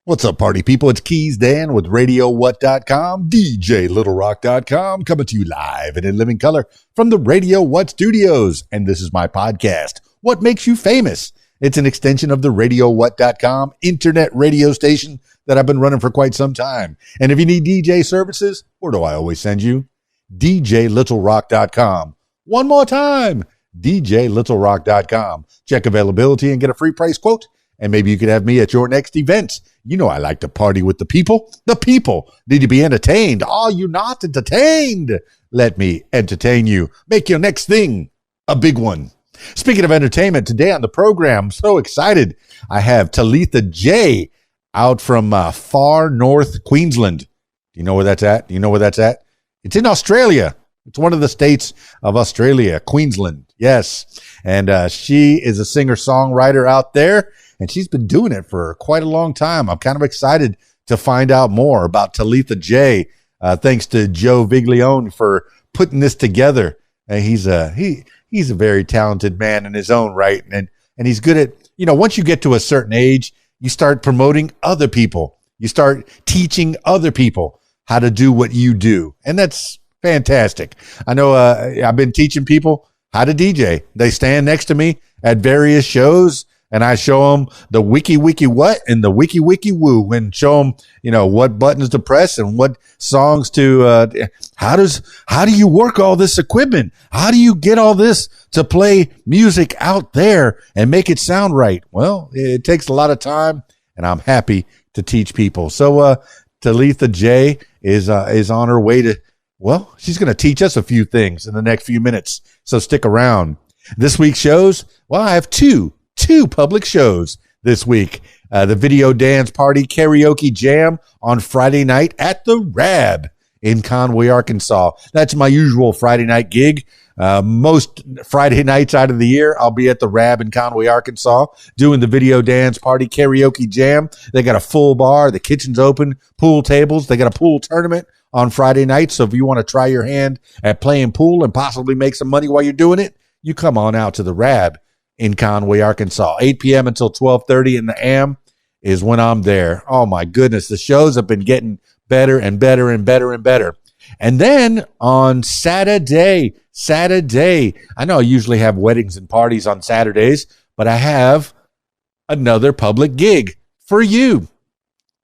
What's up, party people? It's Keys Dan with RadioWhat.com, DJLittleRock.com, coming to you live and in living color from the Radio What Studios. And this is my podcast, What Makes You Famous? It's an extension of the RadioWhat.com internet radio station that I've been running for quite some time. And if you need DJ services, where do I always send you? DJLittleRock.com. One more time, DJLittleRock.com. Check availability and get a free price quote. And maybe you could have me at your next event. You know I like to party with the people. The people need to be entertained. Are you not entertained? Let me entertain you. Make your next thing a big one. Speaking of entertainment, today on the program, I'm so excited. I have Talitha Jae out from far north Queensland. Do you know where that's at? It's in Australia. It's one of the states of Australia, Queensland. Yes. And she is a singer-songwriter out there. And she's been doing it for quite a long time. I'm kind of excited to find out more about Talitha Jae. Thanks to Joe Viglione for putting this together. He's a very talented man in his own right. And he's good at, once you get to a certain age, you start promoting other people. You start teaching other people how to do what you do. And that's fantastic. I know I've been teaching people how to DJ. They stand next to me at various shows. And I show them the wiki what and the wiki woo, and show them, what buttons to press and what songs to, how do you work all this equipment? How do you get all this to play music out there and make it sound right? Well, it takes a lot of time, and I'm happy to teach people. So, Talitha Jae is on her way to, she's going to teach us a few things in the next few minutes. So stick around. This week's shows, I have two public shows this week. The Video Dance Party Karaoke Jam on Friday night at the Rab in Conway, Arkansas. That's my usual Friday night gig. Most Friday nights out of the year, I'll be at the Rab in Conway, Arkansas, doing the Video Dance Party Karaoke Jam. They got a full bar. The kitchen's open, pool tables. They got a pool tournament on Friday night. So if you want to try your hand at playing pool and possibly make some money while you're doing it, you come on out to the Rab in Conway, Arkansas. 8 p.m. until 12:30 in the AM is when I'm there. Oh, my goodness. The shows have been getting better and better and better and better. And then on Saturday, I know I usually have weddings and parties on Saturdays, but I have another public gig for you.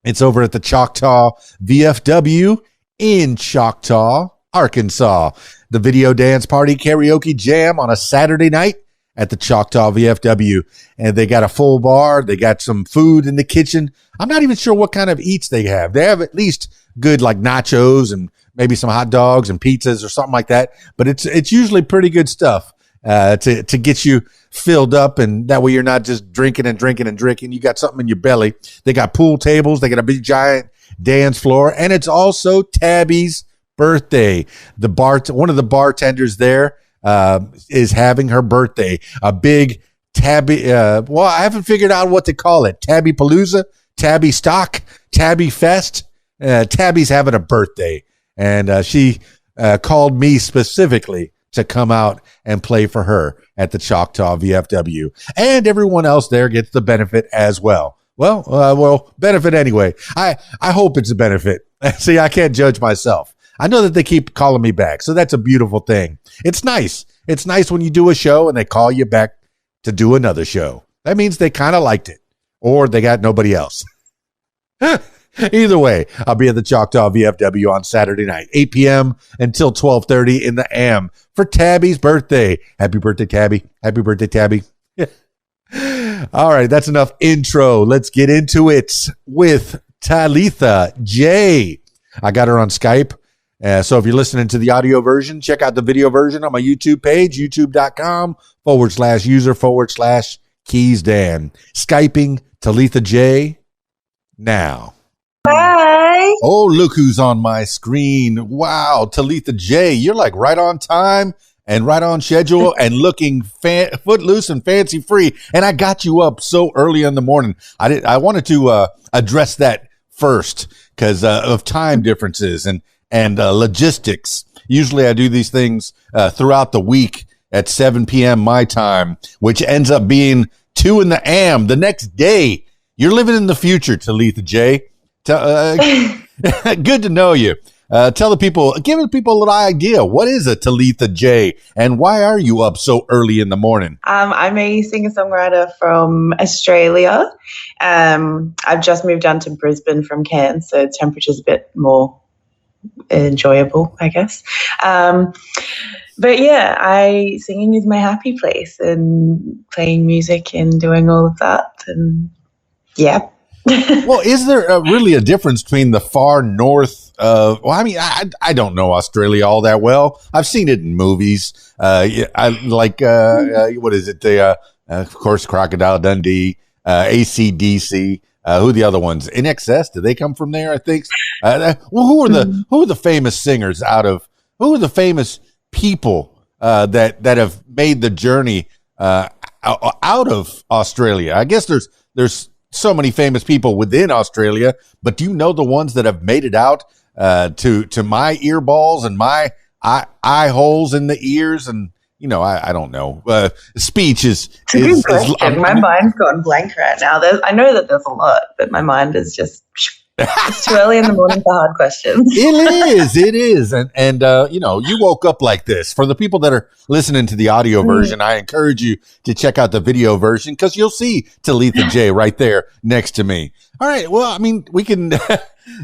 It's over at the Choctaw VFW in Choctaw, Arkansas. The Video Dance Party Karaoke Jam on a Saturday night at the Choctaw VFW. And they got a full bar. They got some food in the kitchen. I'm not even sure what kind of eats they have. They have at least good like nachos and maybe some hot dogs and pizzas or something like that. But it's usually pretty good stuff to get you filled up. And that way you're not just drinking and drinking and drinking. You got something in your belly. They got pool tables. They got a big giant dance floor. And it's also Tabby's birthday. One of the bartenders there is having her birthday. A big Tabby, I haven't figured out what to call it. Tabby Palooza, Tabby Stock, Tabby Fest. Tabby's having a birthday. And she called me specifically to come out and play for her at the Choctaw VFW. And everyone else there gets the benefit as well. Well, benefit anyway. I hope it's a benefit. See, I can't judge myself. I know that they keep calling me back, so that's a beautiful thing. It's nice. It's nice when you do a show and they call you back to do another show. That means they kind of liked it, or they got nobody else. Either way, I'll be at the Choctaw VFW on Saturday night, 8 p.m. until 12:30 in the AM for Tabby's birthday. Happy birthday, Tabby. Happy birthday, Tabby. All right, that's enough intro. Let's get into it with Talitha Jae. I got her on Skype. So if you're listening to the audio version, check out the video version on my YouTube page, youtube.com/user/KeysDan. Skyping Talitha Jae now. Hi. Oh, look who's on my screen. Wow, Talitha Jae, you're like right on time and right on schedule and looking footloose and fancy free. And I got you up so early in the morning. I wanted to address that first because of time differences and logistics. Usually I do these things throughout the week at 7 p.m. my time, which ends up being 2 in the AM the next day. You're living in the future, Talitha Jae. Good to know you. Tell the people, give the people a little idea. What is a Talitha Jae, and why are you up so early in the morning? I'm a singer-songwriter from Australia. I've just moved down to Brisbane from Cairns, so temperature's a bit more enjoyable, I guess. But yeah, singing is my happy place, and playing music and doing all of that, and yeah. Well, is there really a difference between the far north of, well, I mean, I don't know Australia all that well. I've seen it in movies. I like, what is it? Of course, Crocodile Dundee, AC/DC, who are the other ones? In Excess, do they come from there? I think. Well, who are the famous singers who are the famous people that have made the journey out of Australia? I guess there's so many famous people within Australia, but do you know the ones that have made it out to my ear balls and my eye holes in the ears? And I don't know. Speech is good question. My mind's gone blank right now. I know that there's a lot, but my mind is just. It's too early in the morning for hard questions. It is. And you woke up like this. For the people that are listening to the audio version, I encourage you to check out the video version, because you'll see Talitha Jae right there next to me. All right. Well, I mean, we can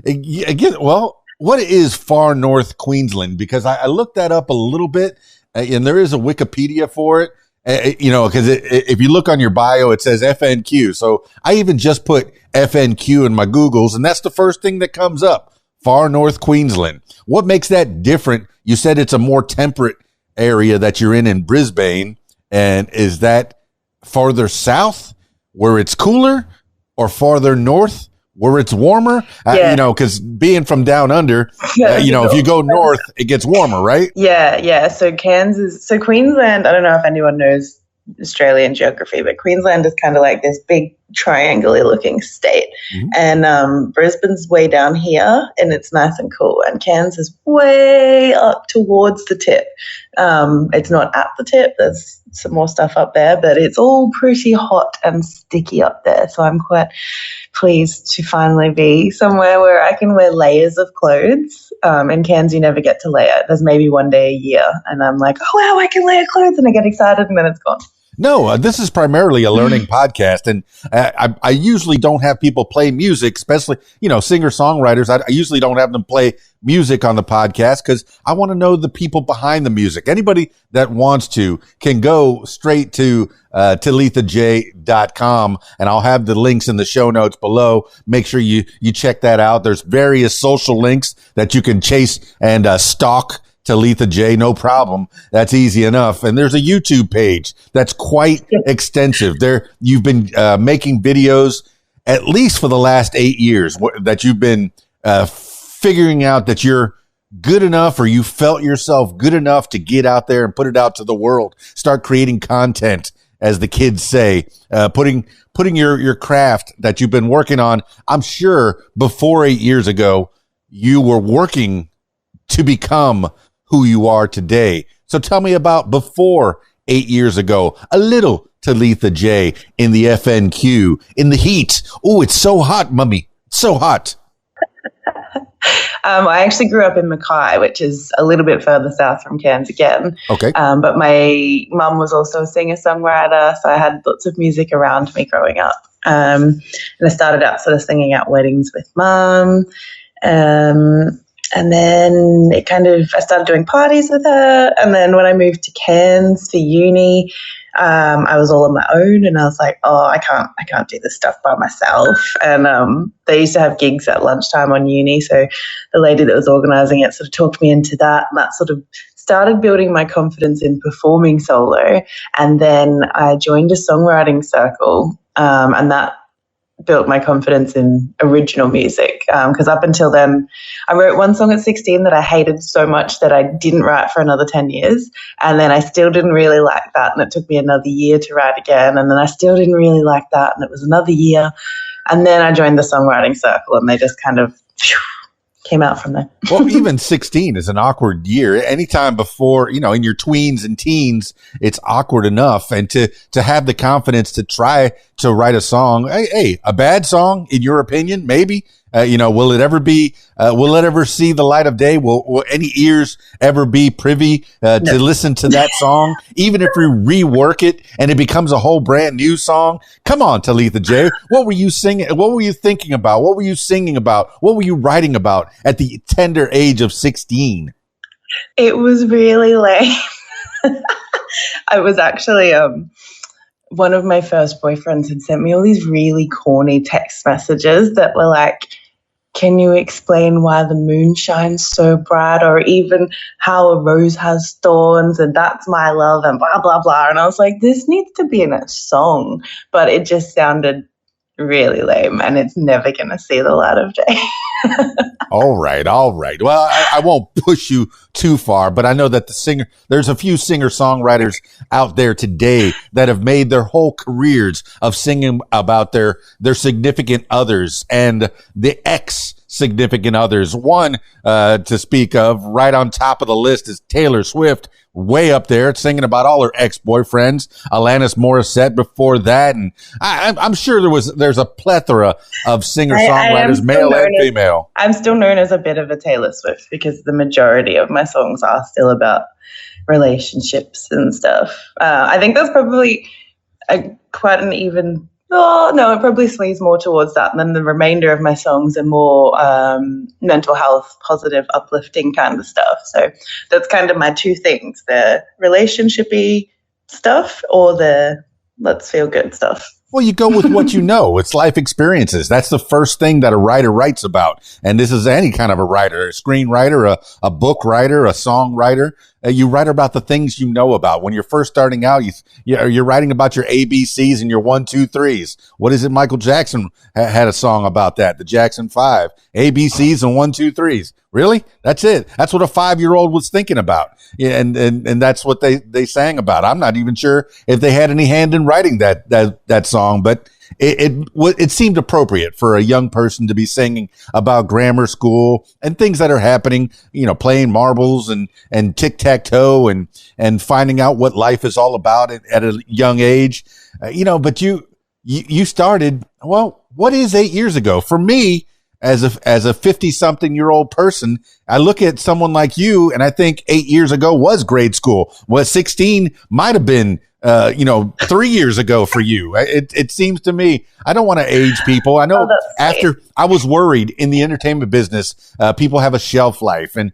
again. Well, what is far north Queensland? Because I looked that up a little bit, and there is a Wikipedia for it. Because if you look on your bio, it says FNQ. So I even just put FNQ in my Googles, and that's the first thing that comes up. Far North Queensland. What makes that different? You said it's a more temperate area that you're in Brisbane. And is that farther south where it's cooler, or farther north where it's warmer? Because being from down under, if you go north, it gets warmer, right? Yeah. So Queensland, I don't know if anyone knows Australian geography, but Queensland is kind of like this big triangular looking state. Mm-hmm. And Brisbane's way down here, and it's nice and cool. And Cairns is way up towards the tip. It's not at the tip. There's some more stuff up there, but it's all pretty hot and sticky up there. So I'm quite pleased to finally be somewhere where I can wear layers of clothes. In Cairns, you never get to layer. There's maybe one day a year, and I'm like, oh, wow, I can layer clothes, and I get excited, and then it's gone. No, this is primarily a learning podcast, and I usually don't have people play music, especially, singer-songwriters. I usually don't have them play music on the podcast because I want to know the people behind the music. Anybody that wants to can go straight to TalithaJae.com, and I'll have the links in the show notes below. Make sure you check that out. There's various social links that you can chase and stalk Talitha Jae, no problem. That's easy enough. And there's a YouTube page that's quite extensive. There, you've been making videos at least for the last 8 years that you've been figuring out that you're good enough, or you felt yourself good enough to get out there and put it out to the world. Start creating content, as the kids say, putting your craft that you've been working on. I'm sure before 8 years ago, you were working to become who you are today. So tell me about before 8 years ago, a little Talitha Jae in the FNQ, in the heat. Oh, it's so hot, mummy. So hot. I actually grew up in Mackay, which is a little bit further south from Cairns again. Okay. But my mum was also a singer-songwriter, so I had lots of music around me growing up. And I started out sort of singing at weddings with mum. And then I started doing parties with her. And then when I moved to Cairns for uni, I was all on my own, and I was like, oh, I can't do this stuff by myself. And they used to have gigs at lunchtime on uni. So the lady that was organizing it sort of talked me into that. And that sort of started building my confidence in performing solo. And then I joined a songwriting circle, and that built my confidence in original music, because up until then I wrote one song at 16 that I hated so much that I didn't write for another 10 years, and then I still didn't really like that, and it took me another year to write again, and then I still didn't really like that, and it was another year, and then I joined the songwriting circle, and they just kind of came out from there. Well, even 16 is an awkward year. Anytime before, in your tweens and teens, it's awkward enough. And to have the confidence to try to write a song, hey, a bad song, in your opinion, maybe, will it ever see the light of day? Will any ears ever be privy to listen to that song? Even if we rework it and it becomes a whole brand new song? Come on, Talitha Jae. What were you singing? What were you thinking about? What were you singing about? What were you writing about at the tender age of 16? It was really lame. I was actually, one of my first boyfriends had sent me all these really corny text messages that were like, can you explain why the moon shines so bright, or even how a rose has thorns and that's my love and blah, blah, blah. And I was like, this needs to be in a song, but it just sounded really lame and it's never going to see the light of day. All right. Well, I won't push you too far, but I know that there's a few singer-songwriters out there today that have made their whole careers of singing about their significant others and the ex-significant others. One, to speak of, right on top of the list is Taylor Swift, way up there, singing about all her ex-boyfriends. Alanis Morissette before that, and I'm sure there's a plethora of singer-songwriters, male and female. I'm still known as a bit of a Taylor Swift because the majority of my songs are still about relationships and stuff. I think that's probably quite an even. Oh, no, it probably swings more towards that. And then the remainder of my songs are more mental health, positive, uplifting kind of stuff. So that's kind of my two things, the relationship-y stuff or the let's feel good stuff. Well, you go with what you know. It's life experiences. That's the first thing that a writer writes about. And this is any kind of a writer, a screenwriter, a book writer, a songwriter. You write about the things you know about. When you're first starting out, you're writing about your ABCs and your 1, 2, 3s. What is it? Michael Jackson had a song about that, the Jackson 5. ABCs and 1, 2, 3s. Really? That's it. That's what a 5-year-old was thinking about. And that's what they sang about. I'm not even sure if they had any hand in writing that song, but it seemed appropriate for a young person to be singing about grammar school and things that are happening, playing marbles and tic-tac-toe and finding out what life is all about at a young age. But you started, well, what is 8 years ago? For me, as a 50-something-year-old person, I look at someone like you and I think 8 years ago was grade school. Well, 16 might have been 3 years ago for you. It seems to me, I don't want to age people. I know after I was worried in the entertainment business, people have a shelf life. And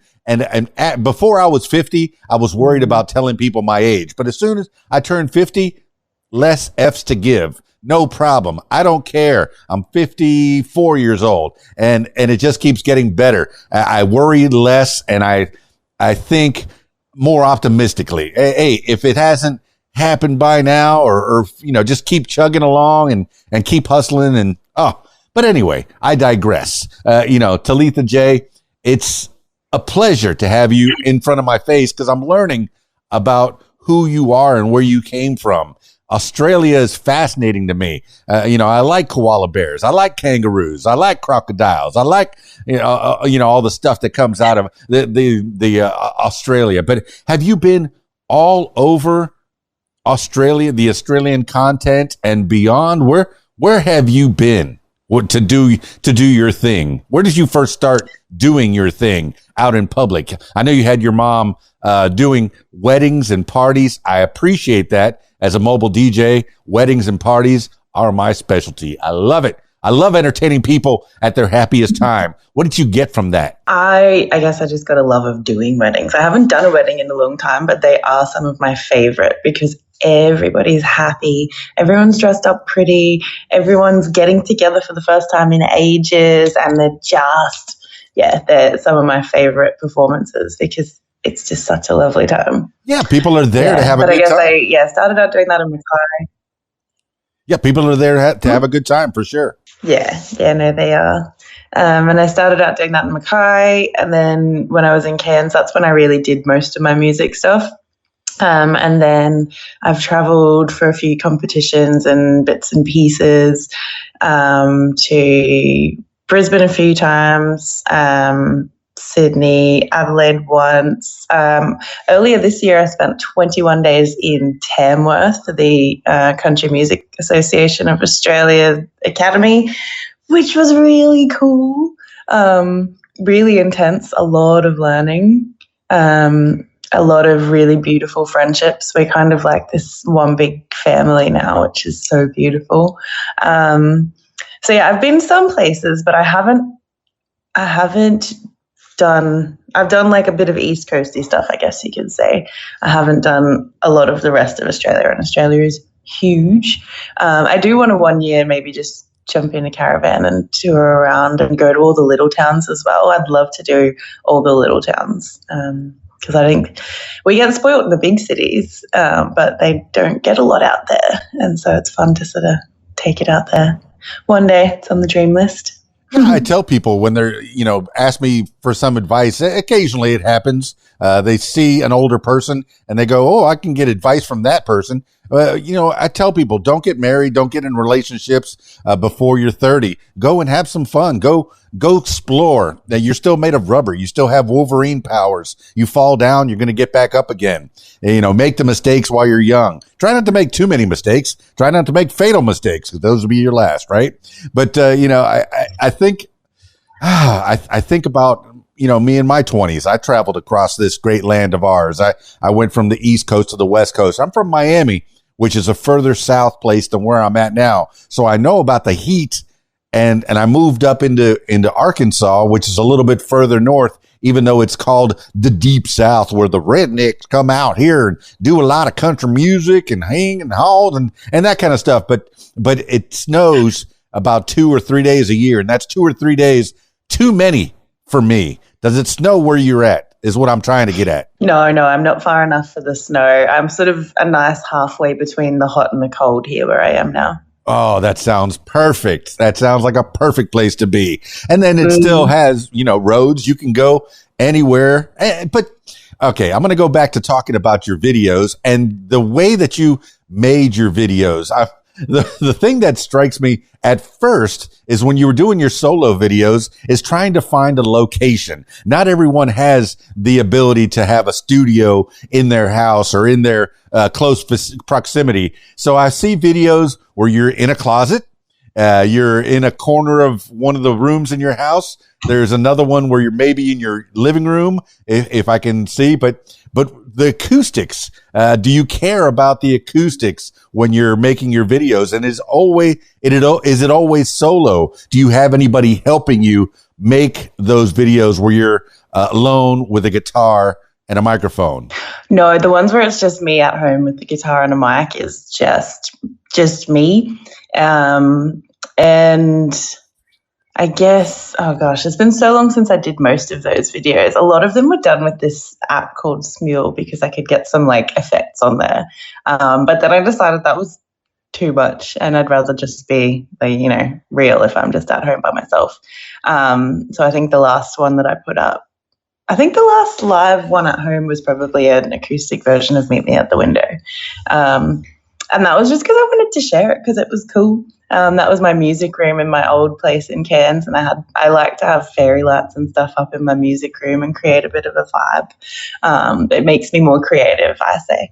before I was 50, I was worried about telling people my age. But as soon as I turned 50, less F's to give. No problem. I don't care. I'm 54 years old and it just keeps getting better. I worry less and I think more optimistically. Hey, if it hasn't happened by now or just keep chugging along and keep hustling but anyway, I digress. Talitha Jae, it's a pleasure to have you in front of my face because I'm learning about who you are and where you came from. Australia is fascinating to me. I like koala bears. I like kangaroos. I like crocodiles. I like, all the stuff that comes out of the Australia. But have you been all over Australia, the Australian content and beyond? Where have you been to do your thing? Where did you first start doing your thing out in public? I know you had your mom doing weddings and parties. I appreciate that. As a mobile DJ, weddings and parties are my specialty. I love it. I love entertaining people at their happiest time. What did you get from that? I guess I just got a love of doing weddings. I haven't done a wedding in a long time, but they are some of my favorite because everybody's happy. Everyone's dressed up pretty. Everyone's getting together for the first time in ages. And they're some of my favorite performances because it's just such a lovely time. Yeah, people are there to have a good time. But I guess I started out doing that in Mackay. Yeah, people are there to have a good time for sure. Yeah, no, they are. And I started out doing that in Mackay. And then when I was in Cairns, that's when I really did most of my music stuff. And then I've traveled for a few competitions and bits and pieces to Brisbane a few times, Sydney, Adelaide once. Earlier this year, I spent 21 days in Tamworth for the Country Music Association of Australia Academy, which was really cool, really intense, a lot of learning, a lot of really beautiful friendships. We're kind of like this one big family now, which is so beautiful. So yeah, I've been some places, but I've done like a bit of East Coasty stuff, I guess you could say. I haven't done a lot of the rest of Australia, and Australia is huge. I do want to one year maybe just jump in a caravan and tour around and go to all the little towns as well. I'd love to do all the little towns because I think we get spoiled in the big cities, but they don't get a lot out there. And so it's fun to sort of take it out there. One day, it's on the dream list. I tell people when they're, ask me for some advice, occasionally it happens. They see an older person and they go, oh, I can get advice from that person. I tell people, don't get married, don't get in relationships before you're 30. Go and have some fun. Go explore. Now, you're still made of rubber. You still have Wolverine powers. You fall down, you're going to get back up again. Make the mistakes while you're young. Try not to make too many mistakes. Try not to make fatal mistakes, because those will be your last, right? But, I think about, me in my 20s. I traveled across this great land of ours. I went from the East Coast to the West Coast. I'm from Miami, which is a further south place than where I'm at now. So I know about the heat, and I moved up into Arkansas, which is a little bit further north, even though it's called the Deep South, where the rednecks come out here and do a lot of country music and hang and haul and that kind of stuff. But it snows about 2 or 3 days a year, and that's 2 or 3 days too many for me. Does it snow where you're at, is what I'm trying to get at? No, I'm not far enough for the snow. I'm sort of a nice halfway between the hot and the cold here where I am now. Oh, that sounds perfect. That sounds like a perfect place to be. And then it still has, roads. You can go anywhere. But, okay, I'm going to go back to talking about your videos and the way that you made your videos. The thing that strikes me at first is when you were doing your solo videos is trying to find a location. Not everyone has the ability to have a studio in their house or in their close proximity. So I see videos where you're in a closet. You're in a corner of one of the rooms in your house. There's another one where you're maybe in your living room, if I can see, but the acoustics, do you care about the acoustics when you're making your videos? And is it always solo? Do you have anybody helping you make those videos where you're alone with a guitar and a microphone? No, the ones where it's just me at home with the guitar and a mic is just me. And I guess, oh gosh, it's been so long since I did most of those videos. A lot of them were done with this app called Smule because I could get some like effects on there. But then I decided that was too much and I'd rather just be, real if I'm just at home by myself. So I think the last one that I put up, I think the last live one at home was probably an acoustic version of Meet Me at the Window. And that was just because I wanted to share it because it was cool. That was my music room in my old place in Cairns, and I like to have fairy lights and stuff up in my music room and create a bit of a vibe. It makes me more creative, I say.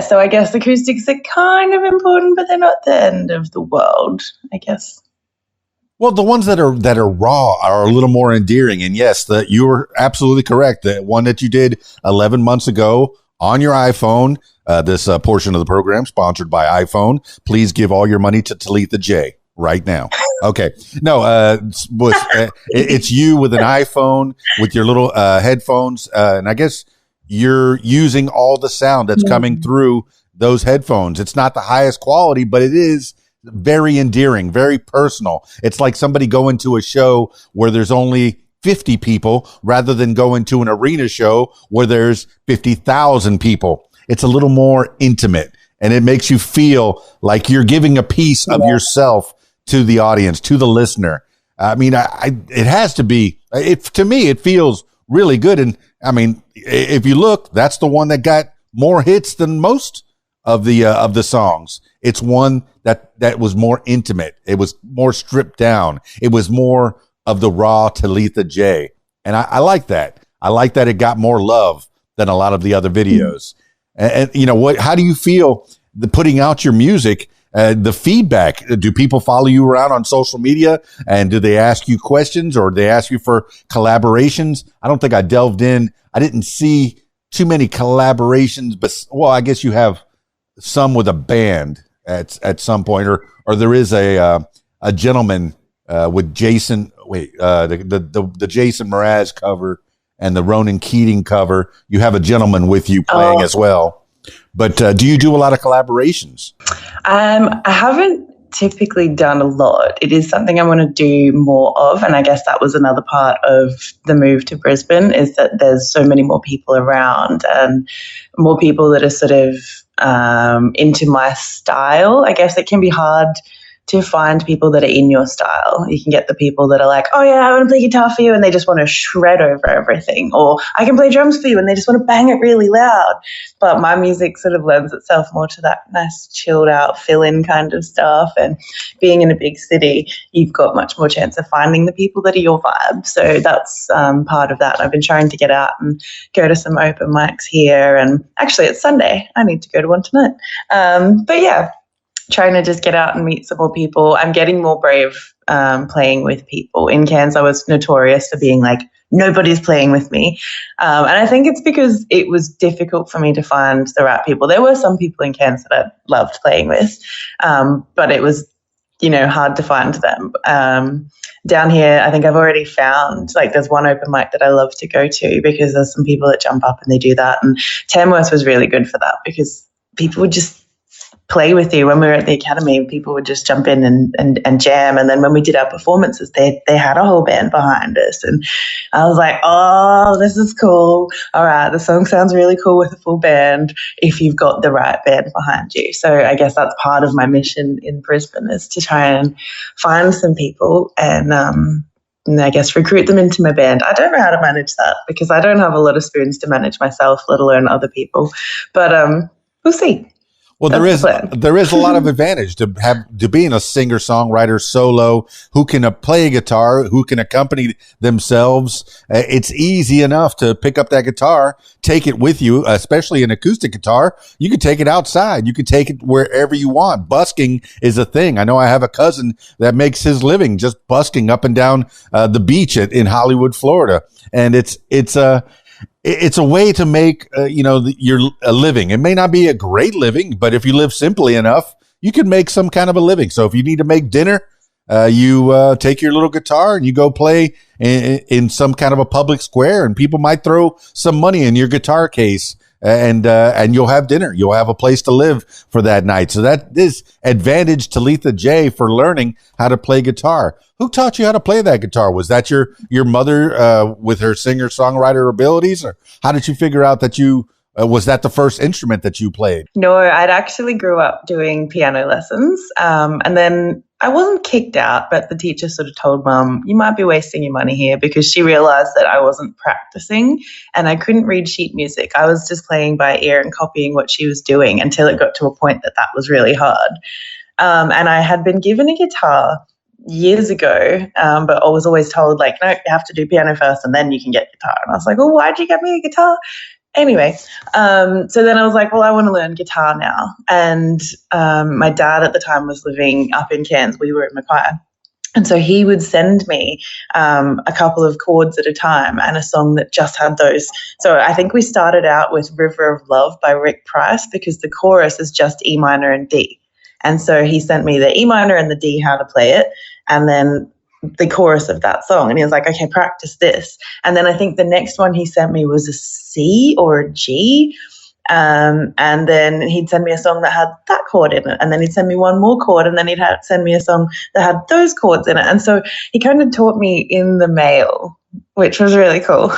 So I guess acoustics are kind of important, but they're not the end of the world, I guess. Well, the ones that are raw are a little more endearing. And yes, you were absolutely correct. The one that you did 11 months ago on your iPhone, this portion of the program sponsored by iPhone. Please give all your money to Talitha Jae right now. Okay. No, it's you with an iPhone with your little headphones. And I guess you're using all the sound that's coming through those headphones. It's not the highest quality, but it is very endearing, very personal. It's like somebody going to a show where there's only 50 people rather than going to an arena show where there's 50,000 people. It's a little more intimate and it makes you feel like you're giving a piece of yourself to the audience, to the listener. I mean, it has to be, to me, it feels really good. And I mean, if you look, that's the one that got more hits than most of the songs. It's one that was more intimate. It was more stripped down. It was more of the raw Talitha Jae. And I like that. I like that it got more love than a lot of the other videos. And you know, how do you feel putting out your music, the feedback? Do people follow you around on social media, and do they ask you questions, or do they ask you for collaborations? I don't think I delved in. I didn't see too many collaborations, but well, I guess you have some with a band at some point, or there is a gentleman with Jason. The Jason Mraz cover and the Ronan Keating cover. You have a gentleman with you playing as well. But do you do a lot of collaborations? I haven't typically done a lot. It is something I want to do more of, and I guess that was another part of the move to Brisbane, is that there's so many more people around and more people that are sort of into my style. I guess it can be hard to find people that are in your style. You can get the people that are like, oh yeah, I want to play guitar for you, and they just want to shred over everything. Or I can play drums for you, and they just want to bang it really loud. But my music sort of lends itself more to that nice chilled out fill-in kind of stuff. And being in a big city, you've got much more chance of finding the people that are your vibe. So that's part of that. I've been trying to get out and go to some open mics here. And actually it's Sunday. I need to go to one tonight. But yeah, trying to just get out and meet some more people. I'm getting more brave playing with people. In Cairns, I was notorious for being like, nobody's playing with me. And I think it's because it was difficult for me to find the right people. There were some people in Cairns that I loved playing with, but it was, hard to find them. Down here, I think I've already found, like, there's one open mic that I love to go to because there's some people that jump up and they do that. And Tamworth was really good for that because people would just play with you. When we were at the academy, people would just jump in and jam. And then when we did our performances, they had a whole band behind us. And I was like, oh, this is cool. All right, the song sounds really cool with a full band if you've got the right band behind you. So I guess that's part of my mission in Brisbane, is to try and find some people and I guess recruit them into my band. I don't know how to manage that because I don't have a lot of spoons to manage myself, let alone other people. But we'll see. Well, there is a lot of advantage to being a singer songwriter solo who can play a guitar, who can accompany themselves. It's easy enough to pick up that guitar, take it with you, especially an acoustic guitar. You can take it outside. You can take it wherever you want. Busking is a thing. I know I have a cousin that makes his living just busking up and down the beach in Hollywood, Florida, and it's a way to make, your living. It may not be a great living, but if you live simply enough, you can make some kind of a living. So if you need to make dinner, you take your little guitar and you go play in some kind of a public square, and people might throw some money in your guitar case, and you'll have dinner. You'll have a place to live for that night. So that is advantage Talitha Jae for learning how to play guitar. Who taught you how to play that guitar? Was that your mother with her singer-songwriter abilities? Or how did you figure out that was that the first instrument that you played? No, I'd actually grew up doing piano lessons. And then I wasn't kicked out, but the teacher sort of told Mum, you might be wasting your money here, because she realized that I wasn't practicing and I couldn't read sheet music. I was just playing by ear and copying what she was doing until it got to a point that was really hard. And I had been given a guitar years ago, but I was always told, like, no, you have to do piano first and then you can get guitar. And I was like, well, why'd you get me a guitar? Anyway, so then I was like, well, I want to learn guitar now. And my dad at the time was living up in Cairns. We were in Mackay. And so he would send me a couple of chords at a time and a song that just had those. So I think we started out with River of Love by Rick Price, because the chorus is just E minor and D. And so he sent me the E minor and the D, how to play it, and then the chorus of that song. And he was like, okay, practice this. And then I think the next one he sent me was a C or a G. And then he'd send me a song that had that chord in it. And then he'd send me one more chord. And then he'd send me a song that had those chords in it. And so he kind of taught me in the mail, which was really cool.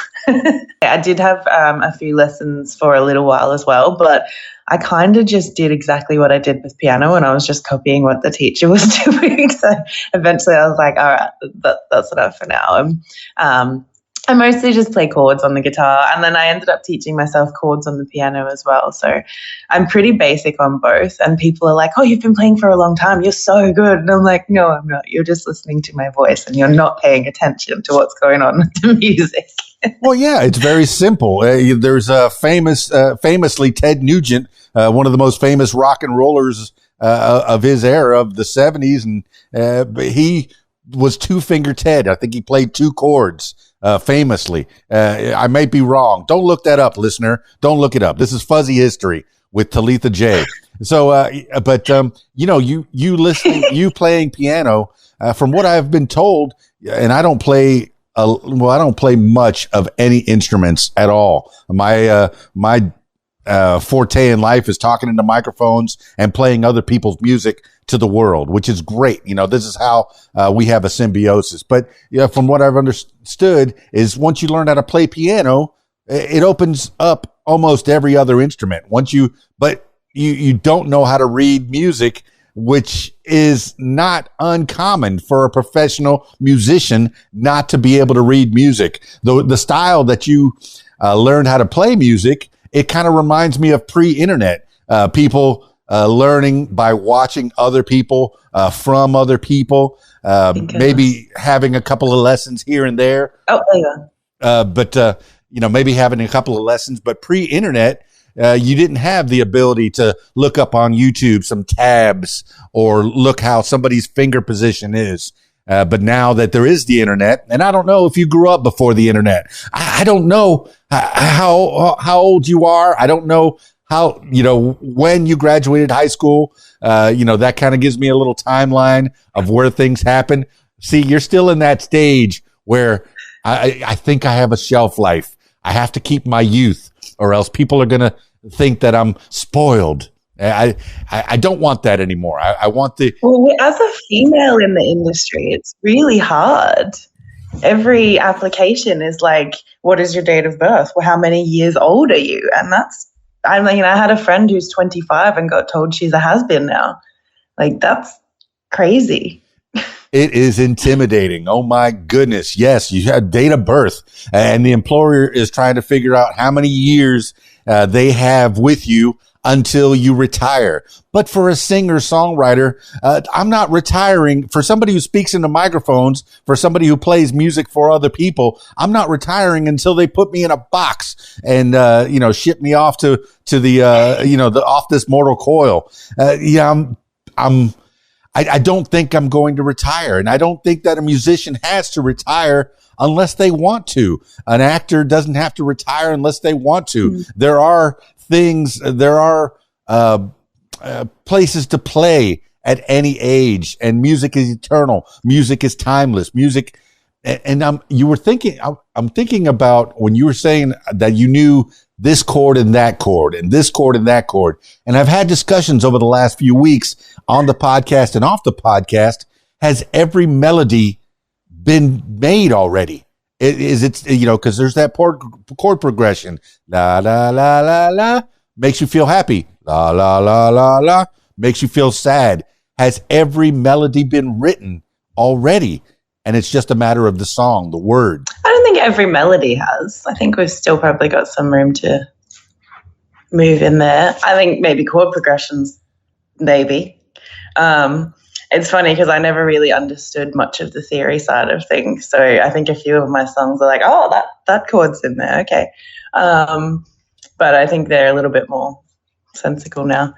I did have a few lessons for a little while as well, but I kind of just did exactly what I did with piano, and I was just copying what the teacher was doing. So eventually I was like, all right, that's enough for now. I mostly just play chords on the guitar, and then I ended up teaching myself chords on the piano as well. So I'm pretty basic on both. And people are like, "Oh, you've been playing for a long time. You're so good." And I'm like, "No, I'm not. You're just listening to my voice, and you're not paying attention to what's going on with the music." Well, yeah, it's very simple. There's a famously Ted Nugent, one of the most famous rock and rollers of his era of the 70s, and he was two-finger Ted. I think he played two chords. Famously, I might be wrong. Don't look that up, listener. Don't look it up. This is fuzzy history with Talitha Jae. So, you listening, you playing piano. From what I've been told, and I don't play. I don't play much of any instruments at all. My forte in life is talking into microphones and playing other people's music to the world, which is great. This is how we have a symbiosis. But from what I've understood is once you learn how to play piano, it opens up almost every other instrument. But you don't know how to read music, which is not uncommon for a professional musician not to be able to read music. The style that you learned how to play music, it kind of reminds me of pre-internet people learning by watching other people from other people, maybe having a couple of lessons here and there. Oh, yeah. But maybe having a couple of lessons, but pre-internet, you didn't have the ability to look up on YouTube some tabs or look how somebody's finger position is. But now that there is the internet, and I don't know if you grew up before the internet, I don't know how old you are. I don't know how, when you graduated high school, that kind of gives me a little timeline of where things happen. See, you're still in that stage where I think I have a shelf life. I have to keep my youth, or else people are going to think that I'm spoiled. I don't want that anymore. I want the... Well, as a female in the industry, it's really hard. Every application is like, what is your date of birth? Well, how many years old are you? And I had a friend who's 25 and got told she's a has-been now. Like, that's crazy. It is intimidating. Oh my goodness. Yes, you had date of birth, and the employer is trying to figure out how many years they have with you until you retire. But for a singer-songwriter, I'm not retiring. For somebody who speaks into microphones, for somebody who plays music for other people, I'm not retiring until they put me in a box and, ship me off to the off this mortal coil. I don't think I'm going to retire, and I don't think that a musician has to retire unless they want to. An actor doesn't have to retire unless they want to. Mm-hmm. There are places to play at any age, and music is eternal. Music is timeless. Music, and I'm thinking about when you were saying that you knew this chord and that chord and this chord and that chord. And I've had discussions over the last few weeks on the podcast and off the podcast. Has every melody been made already? Because there's that chord progression. La, la, la, la, la, makes you feel happy. La, la, la, la, la, makes you feel sad. Has every melody been written already? And it's just a matter of the song, the word. I don't think every melody has. I think we've still probably got some room to move in there. I think maybe chord progressions, maybe. It's funny because I never really understood much of the theory side of things. So I think a few of my songs are like, oh, that chord's in there. Okay. But I think they're a little bit more sensical now.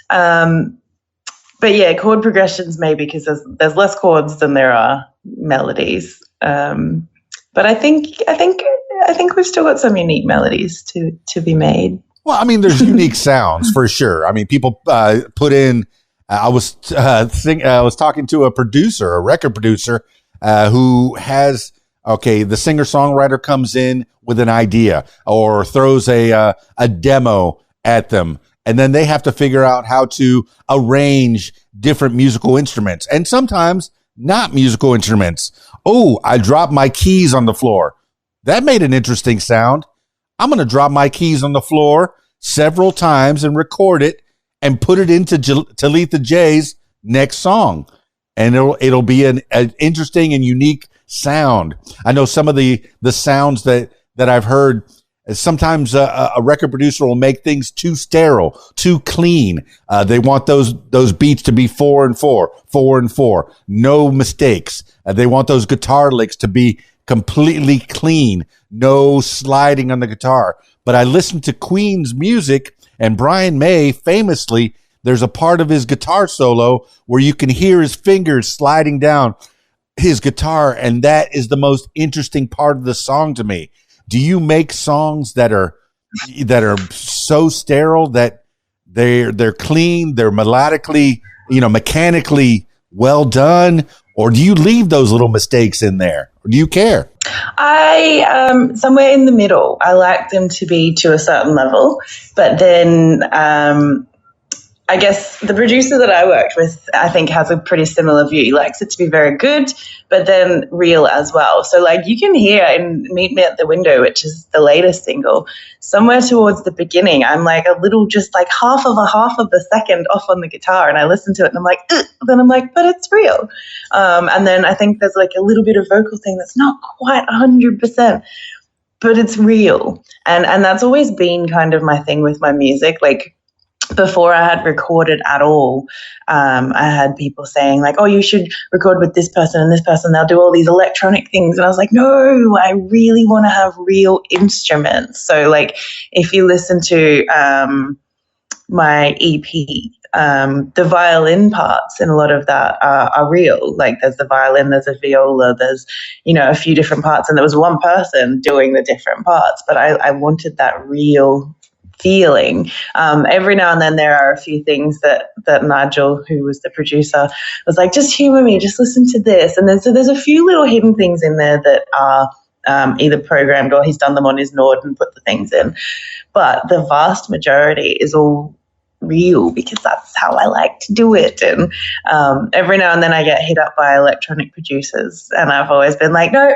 But yeah, chord progressions maybe because there's less chords than there are melodies. But I think we've still got some unique melodies to be made. Well, I mean, there's unique sounds for sure. I mean, people put in. I was talking to a record producer, who has the singer-songwriter comes in with an idea or throws a demo at them, and then they have to figure out how to arrange different musical instruments, and sometimes not musical instruments. Oh, I dropped my keys on the floor. That made an interesting sound. I'm going to drop my keys on the floor several times and record it and put it into Talitha Jae's next song. And it'll be an interesting and unique sound. I know some of the sounds that I've heard. Sometimes a record producer will make things too sterile, too clean. They want those beats to be 4 and 4, 4 and 4, no mistakes. They want those guitar licks to be completely clean, no sliding on the guitar. But I listened to Queen's music, and Brian May famously, there's a part of his guitar solo where you can hear his fingers sliding down his guitar, and that is the most interesting part of the song to me. Do you make songs that are so sterile that they're clean, they're melodically, mechanically well done, or do you leave those little mistakes in there? Or do you care? I somewhere in the middle. I like them to be to a certain level, but then I guess the producer that I worked with, I think, has a pretty similar view. He likes it to be very good, but then real as well. So, like, you can hear in Meet Me at the Window, which is the latest single, somewhere towards the beginning, I'm like a little, just like half of a second off on the guitar, and I listen to it and I'm like, ugh. Then I'm like, but it's real. And then I think there's like a little bit of vocal thing that's not quite 100%, but it's real. And that's always been kind of my thing with my music. Like, before I had recorded at all, I had people saying like, oh, you should record with this person and this person. They'll do all these electronic things. And I was like, no, I really want to have real instruments. So like if you listen to my EP, the violin parts in a lot of that are real. Like there's the violin, there's a viola, there's, a few different parts. And there was one person doing the different parts, but I wanted that real feeling. Every now and then there are a few things that Nigel, who was the producer, was like, just humor me, just listen to this. And there's a few little hidden things in there that are either programmed or he's done them on his Nord and put the things in. But the vast majority is all real because that's how I like to do it. And every now and then I get hit up by electronic producers and I've always been like, no,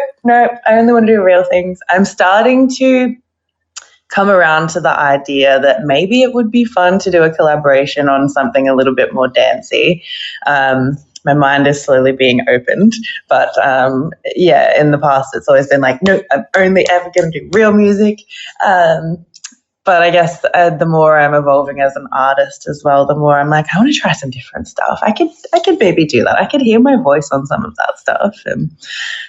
I only want to do real things. I'm starting to come around to the idea that maybe it would be fun to do a collaboration on something a little bit more dancey. My mind is slowly being opened, but in the past it's always been like, no, I'm only ever going to do real music. But I guess the more I'm evolving as an artist as well, the more I'm like, I want to try some different stuff. I could maybe do that. I could hear my voice on some of that stuff, and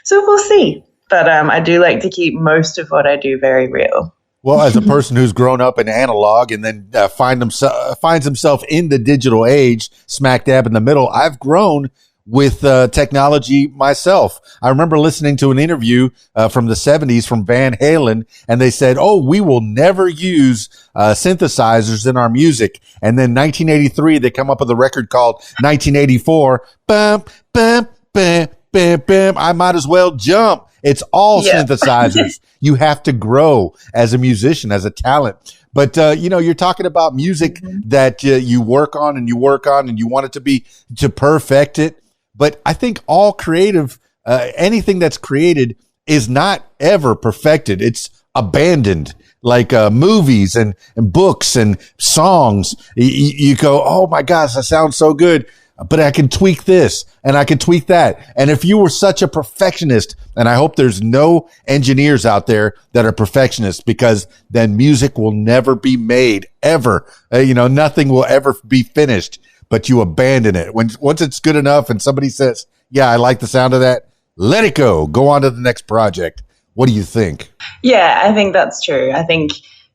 so we'll see. But I do like to keep most of what I do very real. Well, as a person who's grown up in analog and then finds himself in the digital age, smack dab in the middle, I've grown with technology myself. I remember listening to an interview from the 70s from Van Halen, and they said, oh, we will never use synthesizers in our music. And then 1983, they come up with a record called 1984. Bum, bum, bum, bum, bum. I might as well jump. It's all synthesizers. You have to grow as a musician, as a talent. But, you're talking about music that you work on and you want it to perfect it. But I think all creative, anything that's created is not ever perfected. It's abandoned. Like movies and books and songs. You go, oh my gosh, that sounds so good. But I can tweak this and I can tweak that. And if you were such a perfectionist, and I hope there's no engineers out there that are perfectionists, because then music will never be made ever. Nothing will ever be finished, but you abandon it. Once it's good enough and somebody says, yeah, I like the sound of that, let it go. Go on to the next project. What do you think? Yeah, I think that's true. I think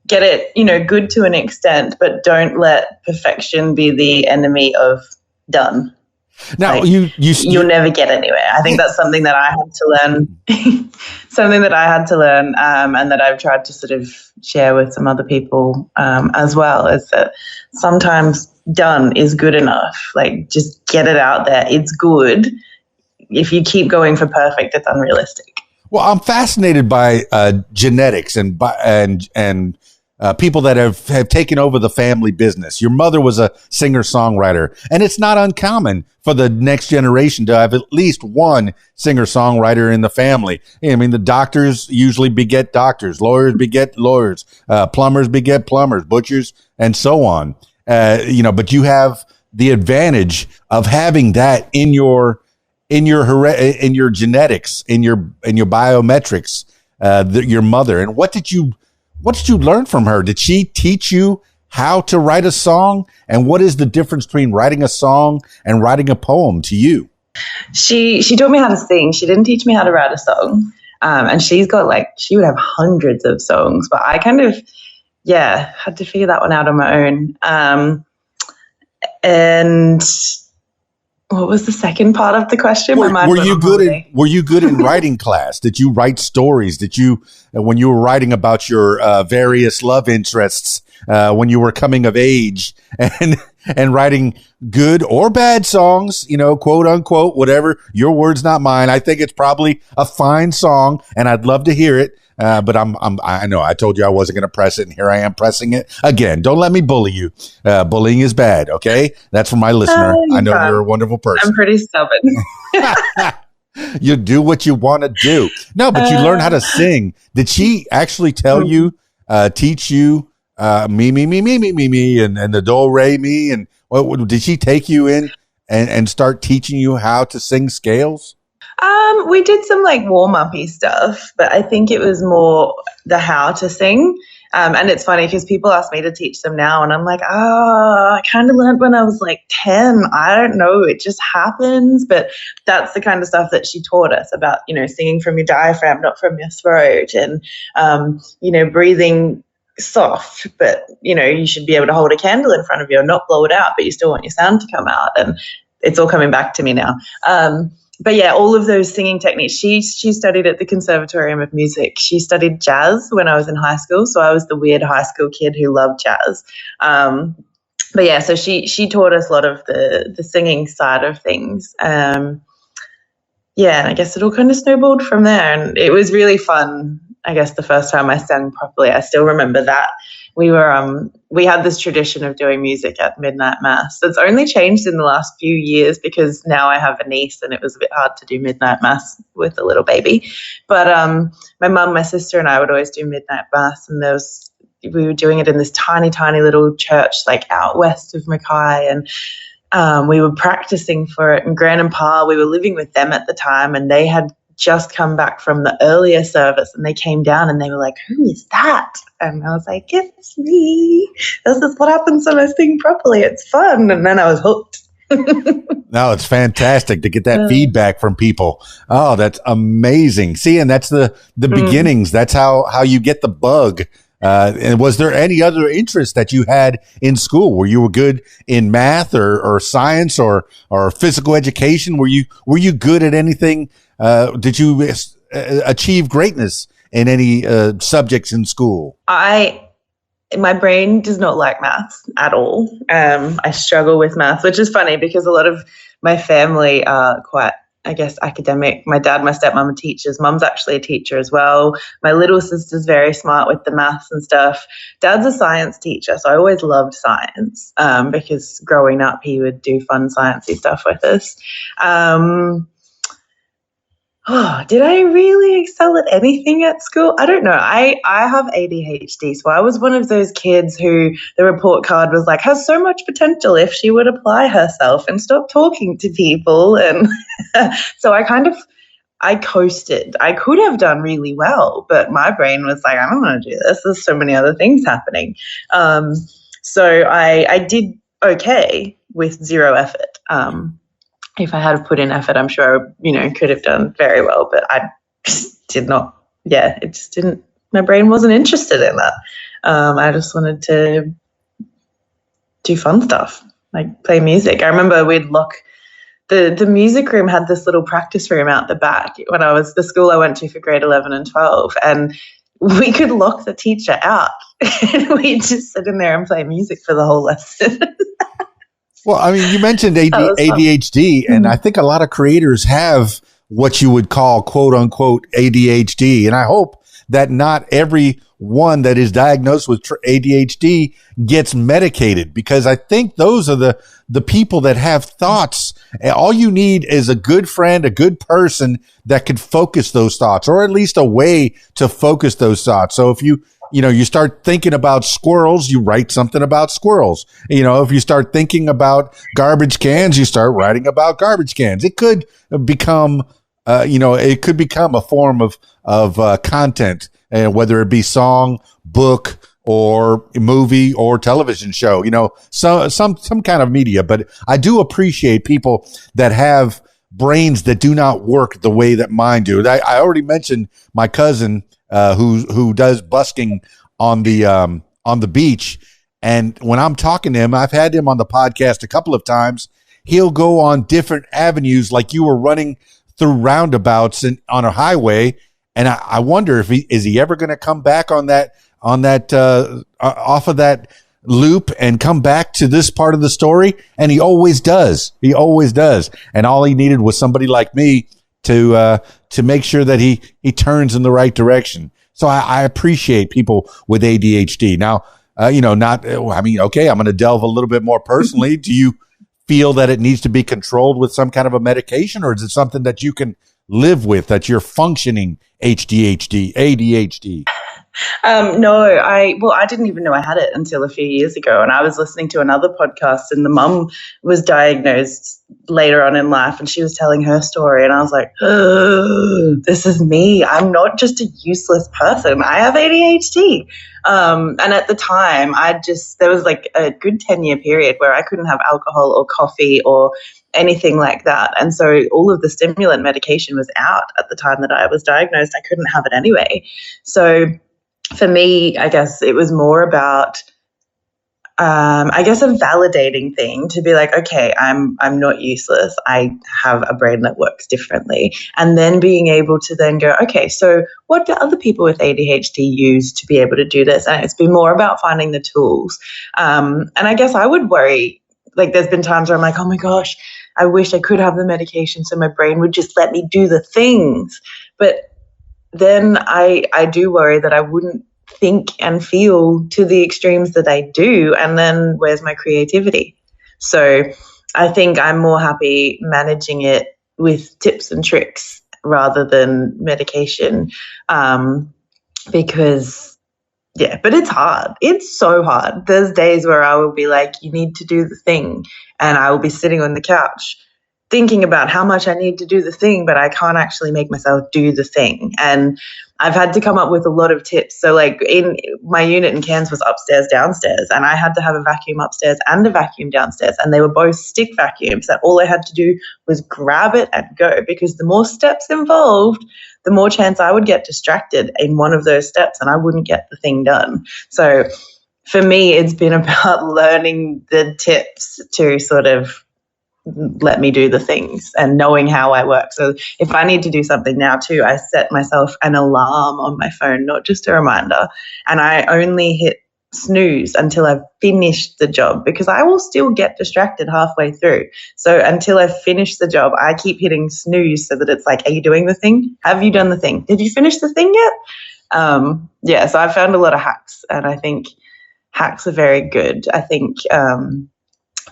get it, good to an extent, but don't let perfection be the enemy of done. Now, like, you'll never get anywhere. I think that's something that I had to learn, and that I've tried to sort of share with some other people as well, is that sometimes done is good enough. Like, just get it out there. It's good. If you keep going for perfect, it's unrealistic. Well, I'm fascinated by genetics and people that have taken over the family business. Your mother was a singer-songwriter, and it's not uncommon for the next generation to have at least one singer-songwriter in the family. I mean, the doctors usually beget doctors, lawyers beget lawyers, plumbers beget plumbers, butchers, and so on. But you have the advantage of having that in your in your genetics, in your biometrics, your mother, and what did you learn from her? Did she teach you how to write a song? And what is the difference between writing a song and writing a poem to you? She taught me how to sing. She didn't teach me how to write a song. And she would have hundreds of songs, but I kind of, had to figure that one out on my own. And what was the second part of the question? Were you good in writing class? Did you write stories? Did you, when you were writing about your various love interests, when you were coming of age and writing good or bad songs, quote unquote, whatever, your words, not mine. I think it's probably a fine song and I'd love to hear it. But I know I told you I wasn't going to press it, and here I am pressing it again. Don't let me bully you. Bullying is bad. Okay. That's for my listener. I know you're a wonderful person. I'm pretty stubborn. You do what you want to do. No, but you learn how to sing. Did she actually tell you, teach you, me, and the do, re, mi? And did she take you in and start teaching you how to sing scales? We did some warm-up-y stuff, but I think it was more the how to sing. And it's funny because people ask me to teach them now, and I'm like, I kind of learned when I was 10. I don't know. It just happens. But that's the kind of stuff that she taught us about, singing from your diaphragm, not from your throat, and, breathing soft, but, you should be able to hold a candle in front of you and not blow it out, but you still want your sound to come out. And it's all coming back to me now. But yeah, all of those singing techniques. She studied at the Conservatorium of Music. She studied jazz when I was in high school, so I was the weird high school kid who loved jazz. But yeah, so she taught us a lot of the singing side of things. And I guess it all kind of snowballed from there, and it was really fun. I guess the first time I sang properly, I still remember that. We had this tradition of doing music at midnight mass. It's only changed in the last few years because now I have a niece and it was a bit hard to do midnight mass with a little baby. But my mum, my sister and I would always do midnight mass, and we were doing it in this tiny, tiny little church out west of Mackay, and we were practicing for it. And Gran and Pa, we were living with them at the time, and they had just come back from the earlier service, and they came down and they were like, "Who is that?" And I was like, "It's me. This is what happens when I sing properly. It's fun." And then I was hooked. No, it's fantastic to get that feedback from people. Oh, that's amazing. See, and that's the beginnings. That's how you get the bug. And was there any other interest that you had in school? Were you good in math or science or physical education? Were you good at anything? Did you achieve greatness in any subjects in school? My brain does not like maths at all. I struggle with maths, which is funny because a lot of my family are quite, I guess, academic. My dad, my stepmom are teachers. Mum's actually a teacher as well. My little sister's very smart with the maths and stuff. Dad's a science teacher, so I always loved science because growing up he would do fun sciencey stuff with us. Did I really excel at anything at school? I don't know. I have ADHD, so I was one of those kids who the report card was like, has so much potential if she would apply herself and stop talking to people. And so I coasted. I could have done really well, but my brain was like, I don't want to do this. There's so many other things happening. So I did okay with zero effort. If I had put in effort, I'm sure I, could have done very well, but I just did not. Yeah, it just didn't. My brain wasn't interested in that. I just wanted to do fun stuff, like play music. I remember we'd lock the music room had this little practice room out the back when I was the school I went to for grade 11 and 12, and we could lock the teacher out and we'd just sit in there and play music for the whole lesson. Well, I mean, you mentioned ADHD, and I think a lot of creators have what you would call, quote unquote, ADHD. And I hope that not every one that is diagnosed with ADHD gets medicated, because I think those are the people that have thoughts. All you need is a good friend, a good person that could focus those thoughts, or at least a way to focus those thoughts. So if you start thinking about squirrels, you write something about squirrels. If you start thinking about garbage cans, you start writing about garbage cans. It could become, it could become a form of content, whether it be song, book, or movie or television show, some kind of media. But I do appreciate people that have brains that do not work the way that mine do. I already mentioned my cousin, who does busking on the beach. And when I'm talking to him, I've had him on the podcast a couple of times. He'll go on different avenues, like you were running through roundabouts on a highway. And I wonder if is he ever going to come back on that off of that loop and come back to this part of the story. And he always does. And all he needed was somebody like me to make sure that he turns in the right direction. So I appreciate people with ADHD. Now, okay, I'm going to delve a little bit more personally. Do you feel that it needs to be controlled with some kind of a medication, or is it something that you can live with, that you're functioning ADHD? No, I didn't even know I had it until a few years ago. And I was listening to another podcast, and the mum was diagnosed later on in life, and she was telling her story. And I was like, oh, this is me. I'm not just a useless person. I have ADHD. And at the time, there was like a good 10-year period where I couldn't have alcohol or coffee or anything like that. And so all of the stimulant medication was out at the time that I was diagnosed. I couldn't have it anyway. So for me, I guess it was more about, a validating thing to be like, okay, I'm not useless. I have a brain that works differently. And then being able to then go, okay, so what do other people with ADHD use to be able to do this? And it's been more about finding the tools. And I guess I would worry, like there's been times where I'm like, oh my gosh, I wish I could have the medication so my brain would just let me do the things. But then I do worry that I wouldn't think and feel to the extremes that I do. And then where's my creativity? So I think I'm more happy managing it with tips and tricks rather than medication. Because, but it's hard. It's so hard. There's days where I will be like, you need to do the thing. And I will be sitting on the couch thinking about how much I need to do the thing, but I can't actually make myself do the thing. And I've had to come up with a lot of tips. So like in my unit in Cairns was upstairs, downstairs, and I had to have a vacuum upstairs and a vacuum downstairs. And they were both stick vacuums that all I had to do was grab it and go, because the more steps involved, the more chance I would get distracted in one of those steps and I wouldn't get the thing done. So for me, it's been about learning the tips to sort of let me do the things and knowing how I work. So if I need to do something now too, I set myself an alarm on my phone, not just a reminder. And I only hit snooze until I've finished the job, because I will still get distracted halfway through. So until I finish the job, I keep hitting snooze so that it's like, are you doing the thing? Have you done the thing? Did you finish the thing yet? So I found a lot of hacks, and I think hacks are very good. I think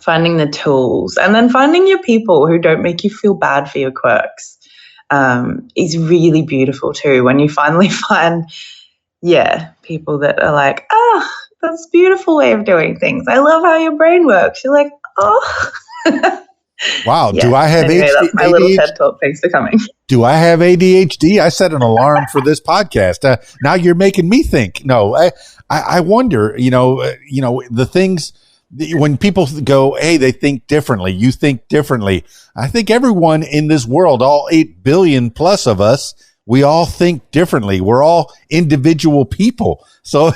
finding the tools and then finding your people who don't make you feel bad for your quirks is really beautiful too. When you finally find, people that are like, that's a beautiful way of doing things. I love how your brain works. You're like, oh. Wow. Do I have ADHD? That's my little TED talk. Thanks for coming. Do I have ADHD? I set an alarm for this podcast. Now you're making me think. No, I wonder, the things when people go, hey, they think differently. You think differently. I think everyone in this world, all 8 billion plus of us, we all think differently. We're all individual people. So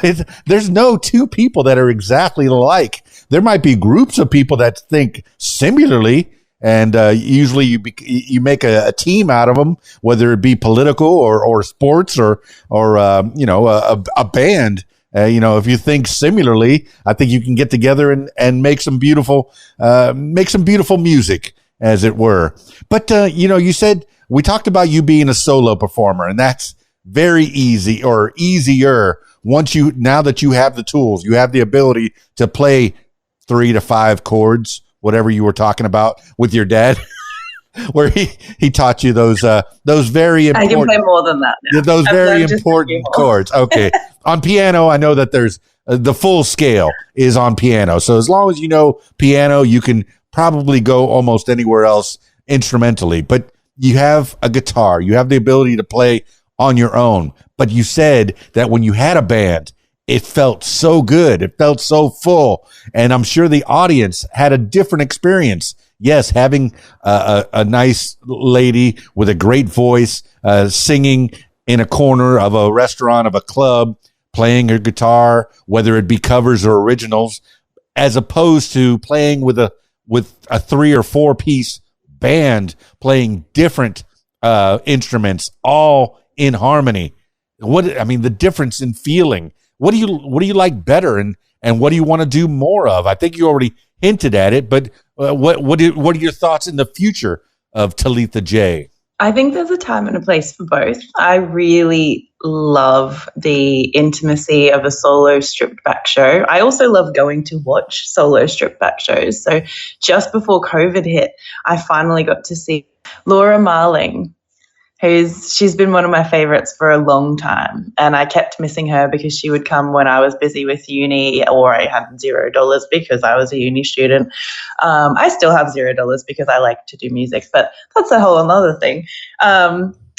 there's no two people that are exactly alike. There might be groups of people that think similarly, and usually you make a team out of them, whether it be political or sports or a band. If you think similarly, I think you can get together and make some beautiful music, as it were. But you said, we talked about you being a solo performer, and that's very easy, or easier, now that you have the tools, you have the ability to play 3 to 5 chords, whatever you were talking about with your dad. where he taught you those very I can play important more than that now. those I've very learned just a few important more. chords. Okay, on piano, I know that there's the full scale is on piano. So as long as you know piano, you can probably go almost anywhere else instrumentally. But you have a guitar, you have the ability to play on your own. But you said that when you had a band, it felt so good. It felt so full. And I'm sure the audience had a different experience. Yes, having a nice lady with a great voice singing in a corner of a restaurant, of a club, playing her guitar, whether it be covers or originals, as opposed to playing with a 3 or 4 piece band playing different instruments all in harmony. The difference in feeling. What do you like better, and what do you want to do more of? I think you already hinted at it, but what are your thoughts in the future of Talitha Jae? I think there's a time and a place for both. I really love the intimacy of a solo stripped back show. I also love going to watch solo stripped back shows. So just before COVID hit, I finally got to see Laura Marling, she's been one of my favorites for a long time. And I kept missing her because she would come when I was busy with uni, or I had $0 because I was a uni student. I still have $0 because I like to do music, but that's a whole another thing.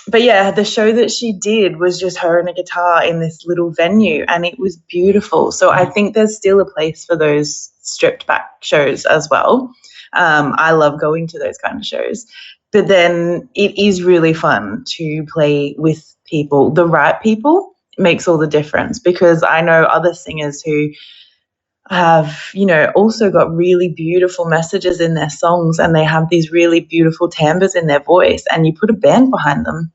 But yeah, the show that she did was just her and a guitar in this little venue, and it was beautiful. So I think there's still a place for those stripped back shows as well. I love going to those kind of shows. But then it is really fun to play with people. The right people makes all the difference, because I know other singers who have, also got really beautiful messages in their songs, and they have these really beautiful timbres in their voice, and you put a band behind them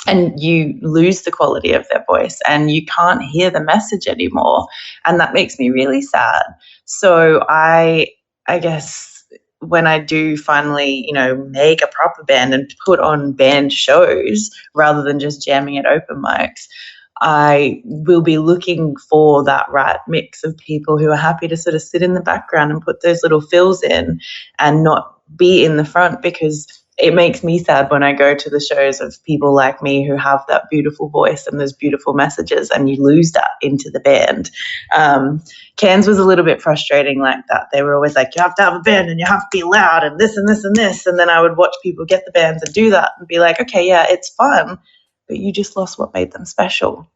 and you lose the quality of their voice and you can't hear the message anymore. And that makes me really sad. So I guess when I do finally, make a proper band and put on band shows rather than just jamming at open mics, I will be looking for that right mix of people who are happy to sort of sit in the background and put those little fills in and not be in the front, because it makes me sad when I go to the shows of people like me who have that beautiful voice and those beautiful messages, and you lose that into the band. Cairns was a little bit frustrating like that. They were always like, you have to have a band and you have to be loud and this and this and this. And then I would watch people get the bands and do that and be like, okay, yeah, it's fun, but you just lost what made them special.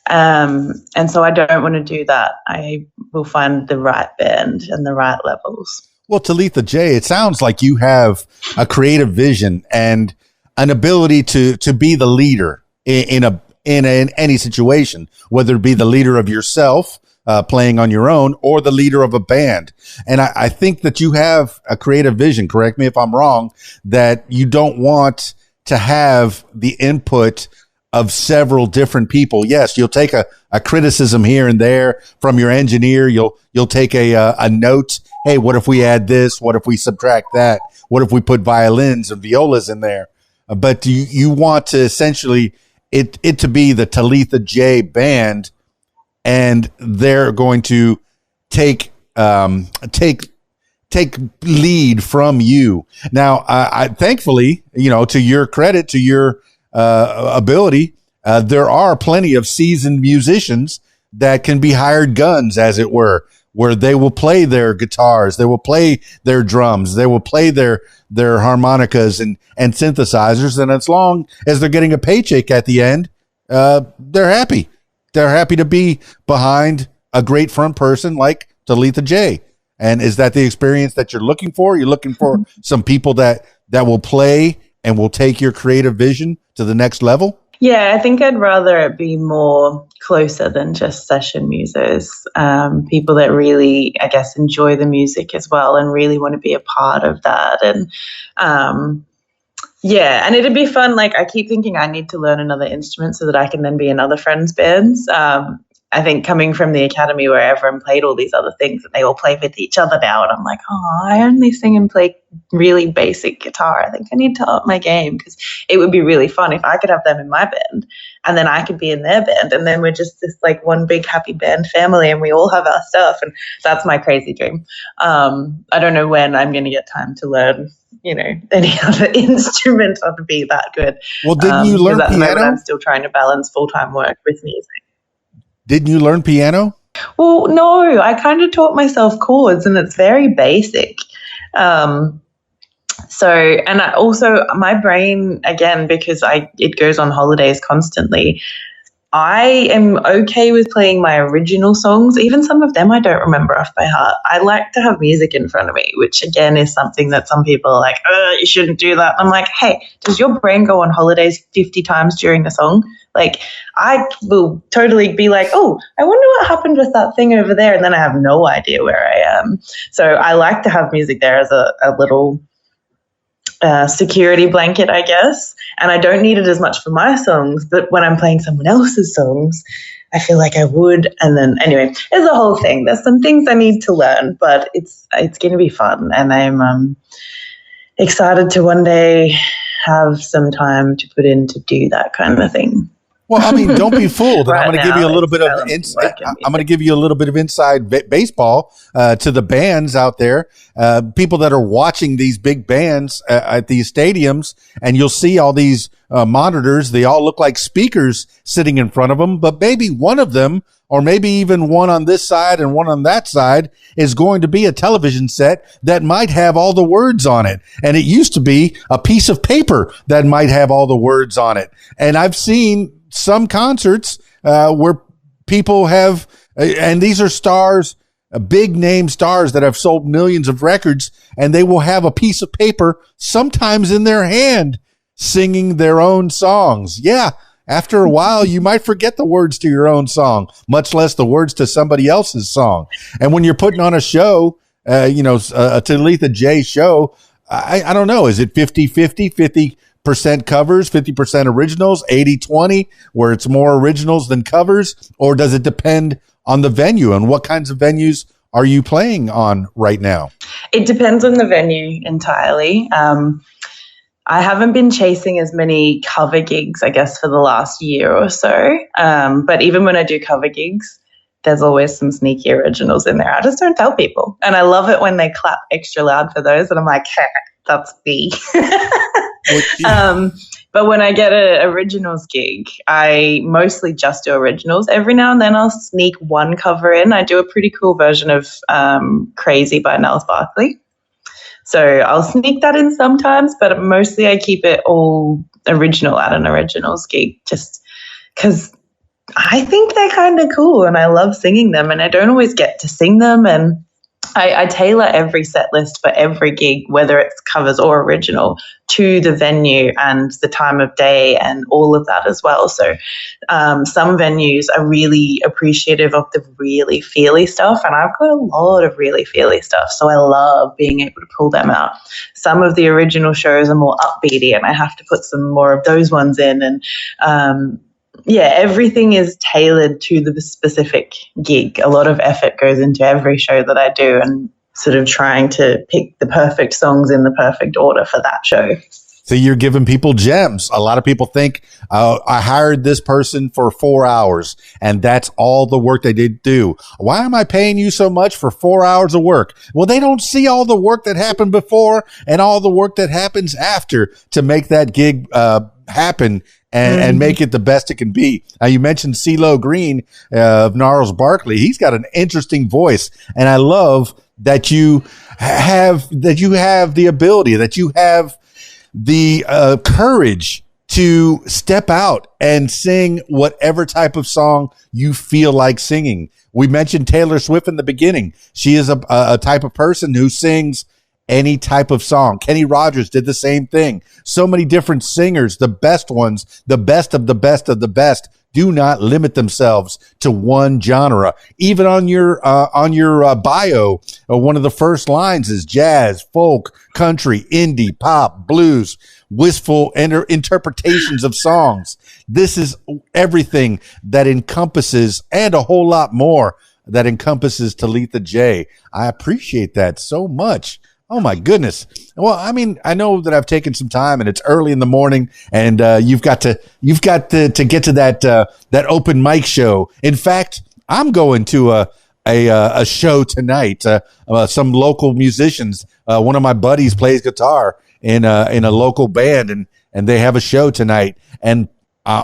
And so I don't want to do that. I will find the right band and the right levels. Well, Talitha Jae, it sounds like you have a creative vision and an ability to be the leader in any situation, whether it be the leader of yourself playing on your own or the leader of a band. And I think that you have a creative vision, correct me if I'm wrong, that you don't want to have the input of several different people. Yes, you'll take a criticism here and there from your engineer. You'll take a note. Hey, what if we add this? What if we subtract that? What if we put violins and violas in there? But you want to essentially it to be the Talitha Jae band, and they're going to take lead from you. Now, I thankfully, to your credit, to your ability, there are plenty of seasoned musicians that can be hired guns, as it were, where they will play their guitars, they will play their drums, they will play their harmonicas and synthesizers. And as long as they're getting a paycheck at the end, they're happy. They're happy to be behind a great front person like Talitha Jae. And is that the experience that you're looking for? You're looking for some people that will play and will take your creative vision to the next level? Yeah, I think I'd rather it be more closer than just session musos. People that really, I guess, enjoy the music as well and really want to be a part of that. And yeah, and it'd be fun. Like, I keep thinking I need to learn another instrument so that I can then be in other friends' bands. I think coming from the academy where everyone played all these other things and they all play with each other now, and I'm like, oh, I only sing and play really basic guitar. I think I need to up my game, because it would be really fun if I could have them in my band and then I could be in their band, and then we're just this like one big happy band family and we all have our stuff. And that's my crazy dream. I don't know when I'm going to get time to learn, you know, any other instrument or to be that good. Well, didn't you learn piano? I'm still trying to balance full-time work with music. Didn't you learn piano? Well, no, I kind of taught myself chords, and it's very basic. And I also, my brain, again, because it goes on holidays constantly, I am okay with playing my original songs. Even some of them I don't remember off by heart. I like to have music in front of me, which again is something that some people are like, you shouldn't do that. I'm like, hey, does your brain go on holidays 50 times during the song? Like, I will totally be like, oh, I wonder what happened with that thing over there. And then I have no idea where I am. So I like to have music there as a little security blanket, I guess. And I don't need it as much for my songs, but when I'm playing someone else's songs, I feel like I would. And then anyway, it's a whole thing. There's some things I need to learn, but it's going to be fun. And I'm excited to one day have some time to put in to do that kind of thing. Well, I mean, don't be fooled. Right, I'm going to give you a little bit of insight. I'm going to give you a little bit of inside baseball to the bands out there, people that are watching these big bands at these stadiums, and you'll see all these monitors. They all look like speakers sitting in front of them, but maybe one of them, or maybe even one on this side and one on that side, is going to be a television set that might have all the words on it. And it used to be a piece of paper that might have all the words on it. And I've seen some concerts where people have, and these are stars, big name stars that have sold millions of records, and they will have a piece of paper sometimes in their hand singing their own songs. Yeah. After a while, you might forget the words to your own song, much less the words to somebody else's song. And when you're putting on a show, a Talitha Jae show, I don't know, is it 50-50, 50% covers, 50% originals, 80-20, where it's more originals than covers? Or does it depend on the venue, and what kinds of venues are you playing on right now? It depends on the venue entirely. I haven't been chasing as many cover gigs, I guess, for the last year or so. But even when I do cover gigs, there's always some sneaky originals in there. I just don't tell people. And I love it when they clap extra loud for those. And I'm like, that's me. But when I get an originals gig, I mostly just do originals. Every now and then I'll sneak one cover in. I do a pretty cool version of Crazy by Niles Barkley. So I'll sneak that in sometimes, but mostly I keep it all original at an originals gig, just because I think they're kind of cool and I love singing them, and I don't always get to sing them. And I tailor every set list for every gig, whether it's covers or original, to the venue and the time of day and all of that as well. So some venues are really appreciative of the really feely stuff, and I've got a lot of really feely stuff, so I love being able to pull them out. Some of the original shows are more upbeaty, and I have to put some more of those ones in. And everything is tailored to the specific gig. A lot of effort goes into every show that I do, and sort of trying to pick the perfect songs in the perfect order for that show. So you're giving people gems. A lot of people think, I hired this person for 4 hours and that's all the work they did do. Why am I paying you so much for 4 hours of work? Well, they don't see all the work that happened before and all the work that happens after to make that gig happen and make it the best it can be. Now, you mentioned CeeLo Green of Niles Barkley. He's got an interesting voice, and I love that you have the ability, that you have the courage to step out and sing whatever type of song you feel like singing. We mentioned Taylor Swift in the beginning. She is a type of person who sings any type of song. Kenny Rogers did the same thing. So many different singers, the best ones, the best of the best of the best, do not limit themselves to one genre. Even on your bio, one of the first lines is jazz, folk, country, indie, pop, blues. wistful interpretations of songs. This is everything that encompasses, and a whole lot more that encompasses, Talitha Jae. I appreciate that so much. Oh my goodness. Well, I mean, I know that I've taken some time and it's early in the morning, and you've got to get to that open mic show. In fact, I'm going to a show tonight. Some local musicians. One of my buddies plays guitar in a local band, and they have a show tonight. And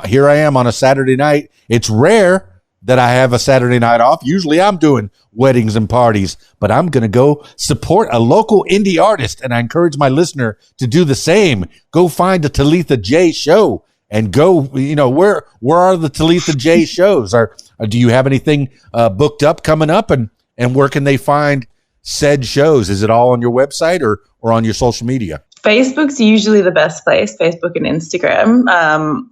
here I am on a Saturday night. It's rare that I have a Saturday night off. Usually I'm doing weddings and parties, but I'm going to go support a local indie artist. And I encourage my listener to do the same. Go find a Talitha Jae show and go, where are the Talitha Jae shows? Do you have anything booked up coming up, and where can they find said shows? Is it all on your website or on your social media? Facebook's usually the best place, Facebook and Instagram.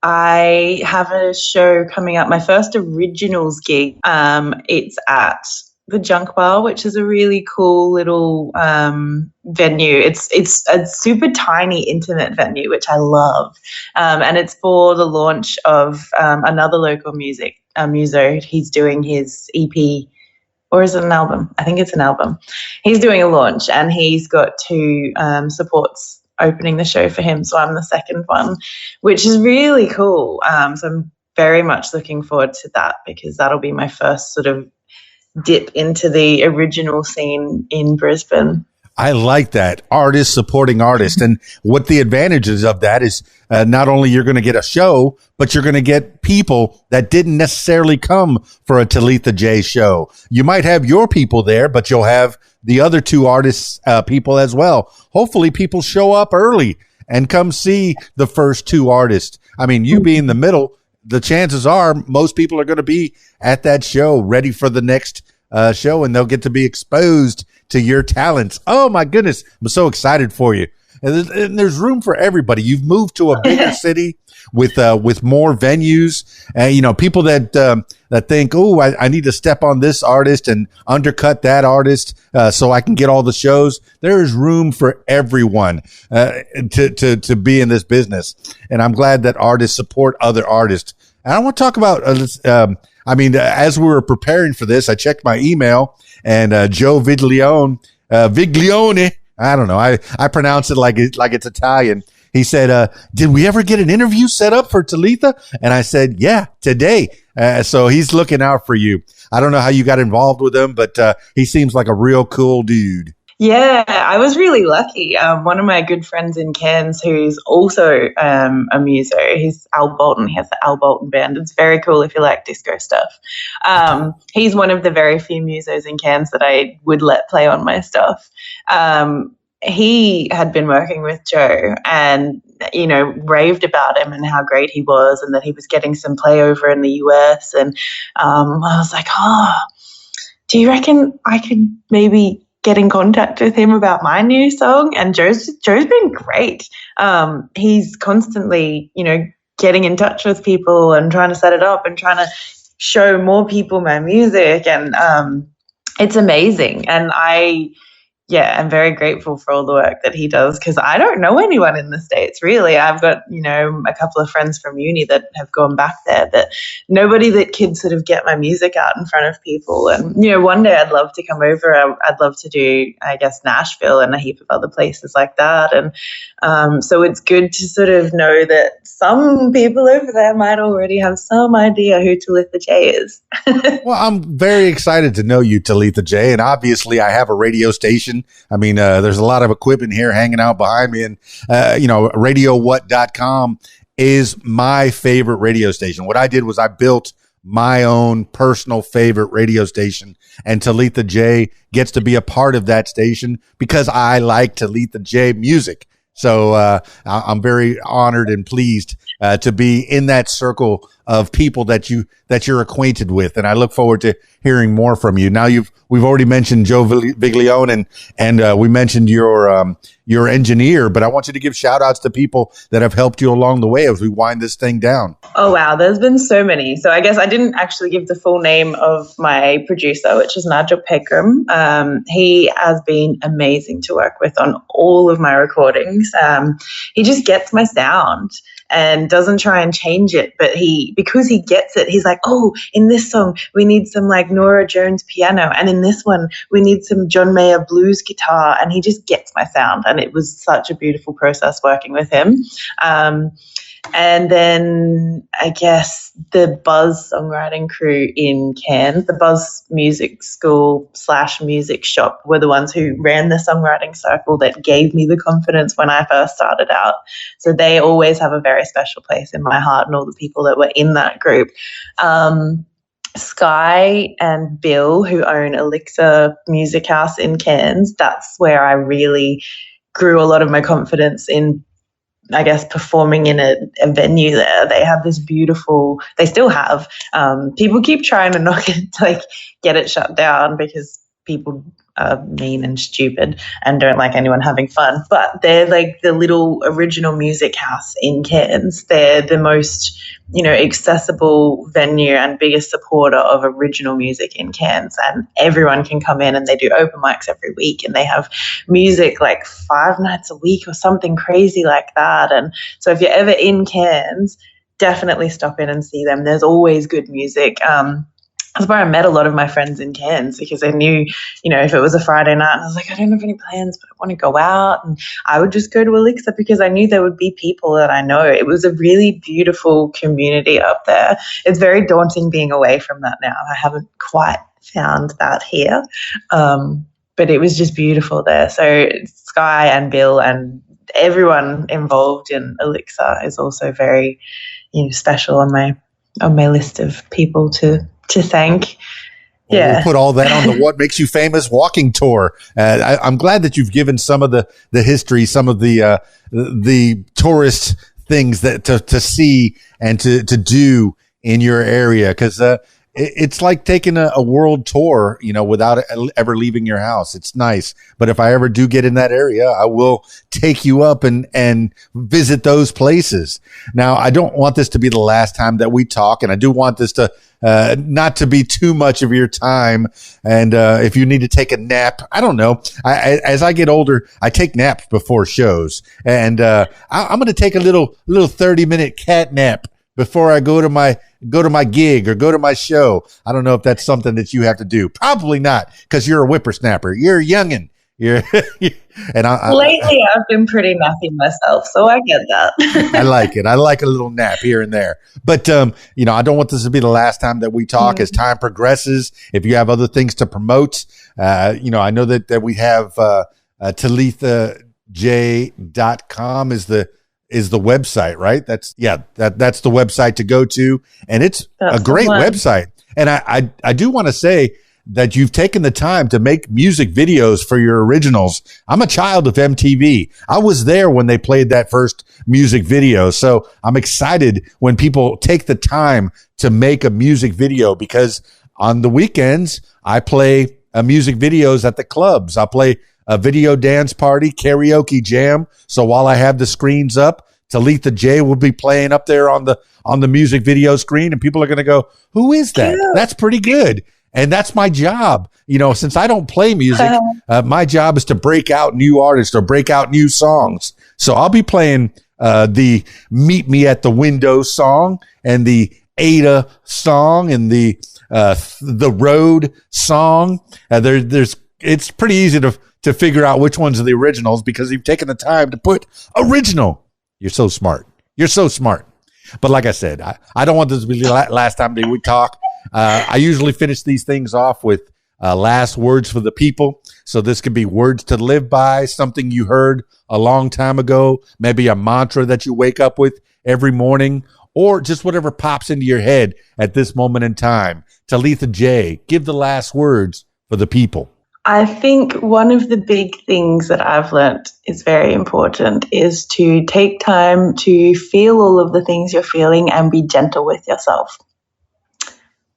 I have a show coming up, my first originals gig. It's at the Junk Bar, which is a really cool little venue. It's a super tiny, intimate venue, which I love. And it's for the launch of another local muso. He's doing his EP, or is it an album? I think it's an album. He's doing a launch, and he's got two supports opening the show for him, so I'm the second one, which is really cool. So I'm very much looking forward to that, because that'll be my first sort of dip into the original scene in Brisbane. I like that. Artists supporting artists. And what the advantages of that is, not only you're going to get a show, but you're going to get people that didn't necessarily come for a Talitha Jae show. You might have your people there, but you'll have the other two artists, people as well. Hopefully people show up early and come see the first two artists. I mean, you being in the middle, the chances are most people are going to be at that show ready for the next show, and they'll get to be exposed to your talents. Oh my goodness. I'm so excited for you. And there's room for everybody. You've moved to a bigger city with more venues, and people that think, oh, I need to step on this artist and undercut that artist so I can get all the shows. There is room for everyone to be in this business, and I'm glad that artists support other artists. And I want to talk about. As we were preparing for this, I checked my email, and Joe Viglione, I don't know, I pronounce it like it's Italian. He said, did we ever get an interview set up for Talitha? And I said, yeah, today. So he's looking out for you. I don't know how you got involved with him, but he seems like a real cool dude. Yeah, I was really lucky. One of my good friends in Cairns, who's also a muso, he's Al Bolton. He has the Al Bolton band. It's very cool if you like disco stuff. He's one of the very few musos in Cairns that I would let play on my stuff. He had been working with Joe and, raved about him and how great he was, and that he was getting some play over in the US. And I was like, do you reckon I could maybe get in contact with him about my new song? And Joe's been great. He's constantly, getting in touch with people and trying to set it up and trying to show more people my music. And it's amazing. And I'm very grateful for all the work that he does, because I don't know anyone in the States, really. I've got, a couple of friends from uni that have gone back there, but nobody that can sort of get my music out in front of people. And, one day I'd love to come over. I'd love to do, I guess, Nashville and a heap of other places like that. And so it's good to sort of know that some people over there might already have some idea who Talitha Jae is. Well, I'm very excited to know you, Talitha Jae, and obviously I have a radio station. I mean, there's a lot of equipment here hanging out behind me, and radiowhat.com is my favorite radio station. What I did was I built my own personal favorite radio station, and Talitha Jae gets to be a part of that station because I like Talitha Jae music. So I'm very honored and pleased to be in that circle of people that you're acquainted with, and I look forward to hearing more from you. Now we've already mentioned Joe Viglione and we mentioned your engineer, but I want you to give shout outs to people that have helped you along the way as we wind this thing down. Oh, wow. There's been so many. So I guess I didn't actually give the full name of my producer, which is Nigel Pegram. He has been amazing to work with on all of my recordings. He just gets my sound and doesn't try and change it, but because he gets it, he's like, oh, in this song we need some like Nora Jones piano, and in this one we need some John Mayer blues guitar, and he just gets my sound, and it was such a beautiful process working with him. And then I guess the Buzz songwriting crew in Cairns, the Buzz Music School / music shop, were the ones who ran the songwriting circle that gave me the confidence when I first started out. So they always have a very special place in my heart, and all the people that were in that group. Sky and Bill, who own Elixir Music House in Cairns, that's where I really grew a lot of my confidence in, I guess, performing in a venue there. They have this beautiful, they still have, people keep trying to knock it, like get it shut down because people are mean and stupid and don't like anyone having fun. But they're like the little original music house in Cairns. They're the most, accessible venue and biggest supporter of original music in Cairns. And everyone can come in, and they do open mics every week, and they have music like 5 nights a week or something crazy like that. And so if you're ever in Cairns, definitely stop in and see them. There's always good music. That's where I met a lot of my friends in Cairns, because I knew, if it was a Friday night and I was like, I don't have any plans, but I want to go out, and I would just go to Elixir because I knew there would be people that I know. It was a really beautiful community up there. It's very daunting being away from that now. I haven't quite found that here, but it was just beautiful there. So Sky and Bill and everyone involved in Elixir is also very, special on my list of people to thank. Yeah. We'll put all that on the What Makes You Famous walking tour. I'm glad that you've given some of the history, some of the tourist things that to see and to do in your area, because it's like taking a world tour, without ever leaving your house. It's nice. But if I ever do get in that area, I will take you up and visit those places. Now, I don't want this to be the last time that we talk, and I do want this to not to be too much of your time. And if you need to take a nap, I don't know. As I get older, I take naps before shows, and I'm going to take a little 30-minute cat nap before I go to my gig or go to my show. I don't know if that's something that you have to do. Probably not, because you're a whippersnapper. You're a youngin'. And lately I've been pretty nappy myself, so I get that. I like it. I like a little nap here and there. But I don't want this to be the last time that we talk. As time progresses, if you have other things to promote, I know that we have Talitha Jae.com is the website, right? That's the website to go to, and it's a great website. And I do want to say that you've taken the time to make music videos for your originals. I'm a child of MTV. I was there when they played that first music video. So I'm excited when people take the time to make a music video, because on the weekends, I play music videos at the clubs. I play a video dance party, karaoke jam. So while I have the screens up, Talitha Jae will be playing up there on the music video screen, and people are going to go, who is that? That's pretty good. And that's my job. Since I don't play music, my job is to break out new artists or break out new songs. So I'll be playing the Meet Me at the Window song, and the Ada song, and the Road song. It's pretty easy to figure out which ones are the originals, because you've taken the time to put original. You're so smart. You're so smart. But like I said, I don't want this to be the last time that we talk. I usually finish these things off with last words for the people. So this could be words to live by, something you heard a long time ago, maybe a mantra that you wake up with every morning, or just whatever pops into your head at this moment in time. Talitha Jae, give the last words for the people. I think one of the big things that I've learnt is very important is to take time to feel all of the things you're feeling and be gentle with yourself.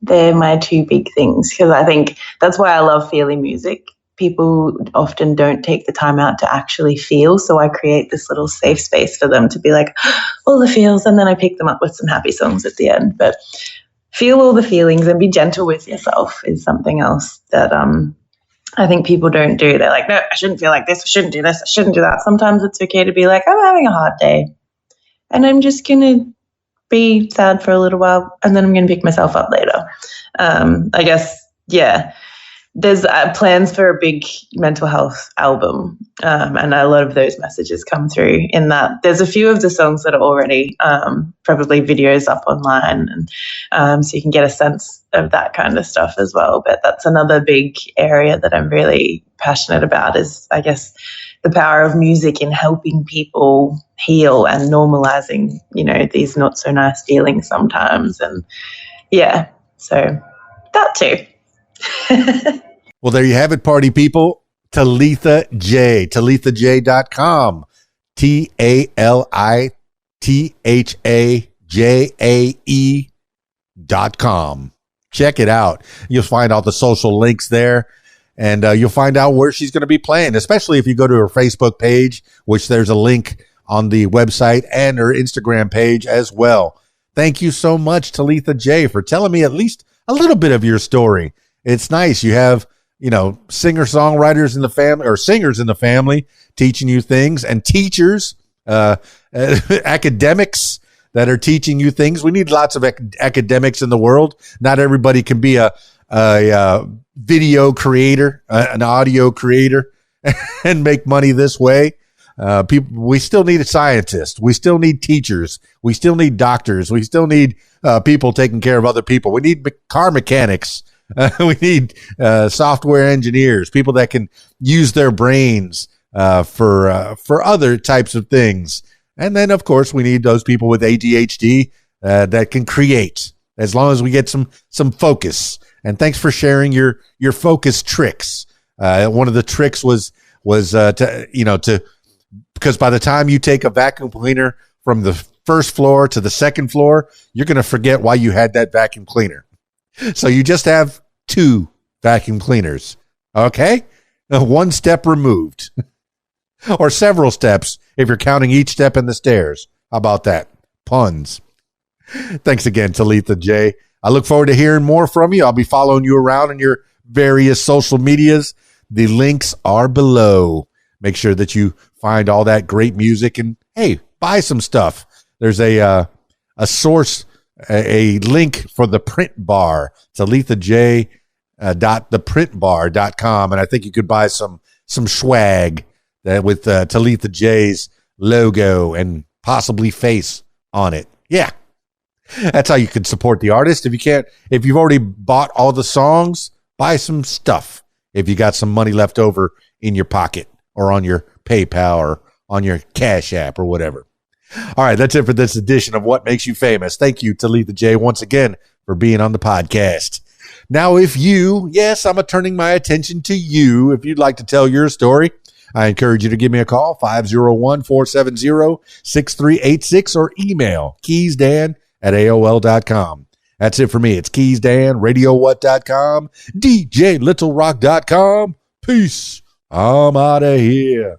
They're my two big things, because I think that's why I love feeling music. People often don't take the time out to actually feel, so I create this little safe space for them to be like, all the feels, and then I pick them up with some happy songs at the end. But feel all the feelings and be gentle with yourself is something else that I think people don't do. They're like, no, I shouldn't feel like this, I shouldn't do this, I shouldn't do that. Sometimes it's okay to be like, I'm having a hard day and I'm just going to be sad for a little while and then I'm going to pick myself up later. I guess, yeah, there's plans for a big mental health album, and a lot of those messages come through in that. There's a few of the songs that are already probably videos up online, and so you can get a sense of that kind of stuff as well. But that's another big area that I'm really passionate about is, I guess, the power of music in helping people heal and normalizing, these not so nice feelings sometimes. And yeah, so that too. Well, there you have it, party people. Talitha Jae, TalithaJae.com. TalithaJae.com. Check it out. You'll find all the social links there, and you'll find out where she's going to be playing, especially if you go to her Facebook page, which there's a link on the website, and her Instagram page as well. Thank you so much, Talitha Jae, for telling me at least a little bit of your story. It's nice. You have, singer-songwriters in the family, or singers in the family, teaching you things, and teachers, academics that are teaching you things. We need lots of academics in the world. Not everybody can be a video creator, an audio creator, and make money this way. We still need a scientist. We still need teachers. We still need doctors. We still need people taking care of other people. We need car mechanics. We need software engineers, people that can use their brains for other types of things. And then, of course, we need those people with ADHD that can create, as long as we get some focus. And thanks for sharing your focus tricks. One of the tricks was to because by the time you take a vacuum cleaner from the first floor to the second floor, you're going to forget why you had that vacuum cleaner. So you just have 2 vacuum cleaners, okay? One step removed, or several steps if you're counting each step in the stairs. How about that? Puns. Thanks again, Talitha Jae. I look forward to hearing more from you. I'll be following you around in your various social medias. The links are below. Make sure that you find all that great music and, hey, buy some stuff. There's a source, a link for the print bar, TalithaJae.theprintbar.com, and I think you could buy some swag with Talitha Jae's logo and possibly face on it. Yeah, that's how you can support the artist. If you've already bought all the songs, buy some stuff. If you got some money left over in your pocket or on your PayPal or on your Cash App or whatever. All right, that's it for this edition of What Makes You Famous. Thank you, Talitha Jae, once again for being on the podcast. Now, I'm turning my attention to you. If you'd like to tell your story, I encourage you to give me a call, 501-470-6386, or email keysdan@aol.com. That's it for me. It's keysdan, radiowhat.com, djlittlerock.com. Peace. I'm out of here.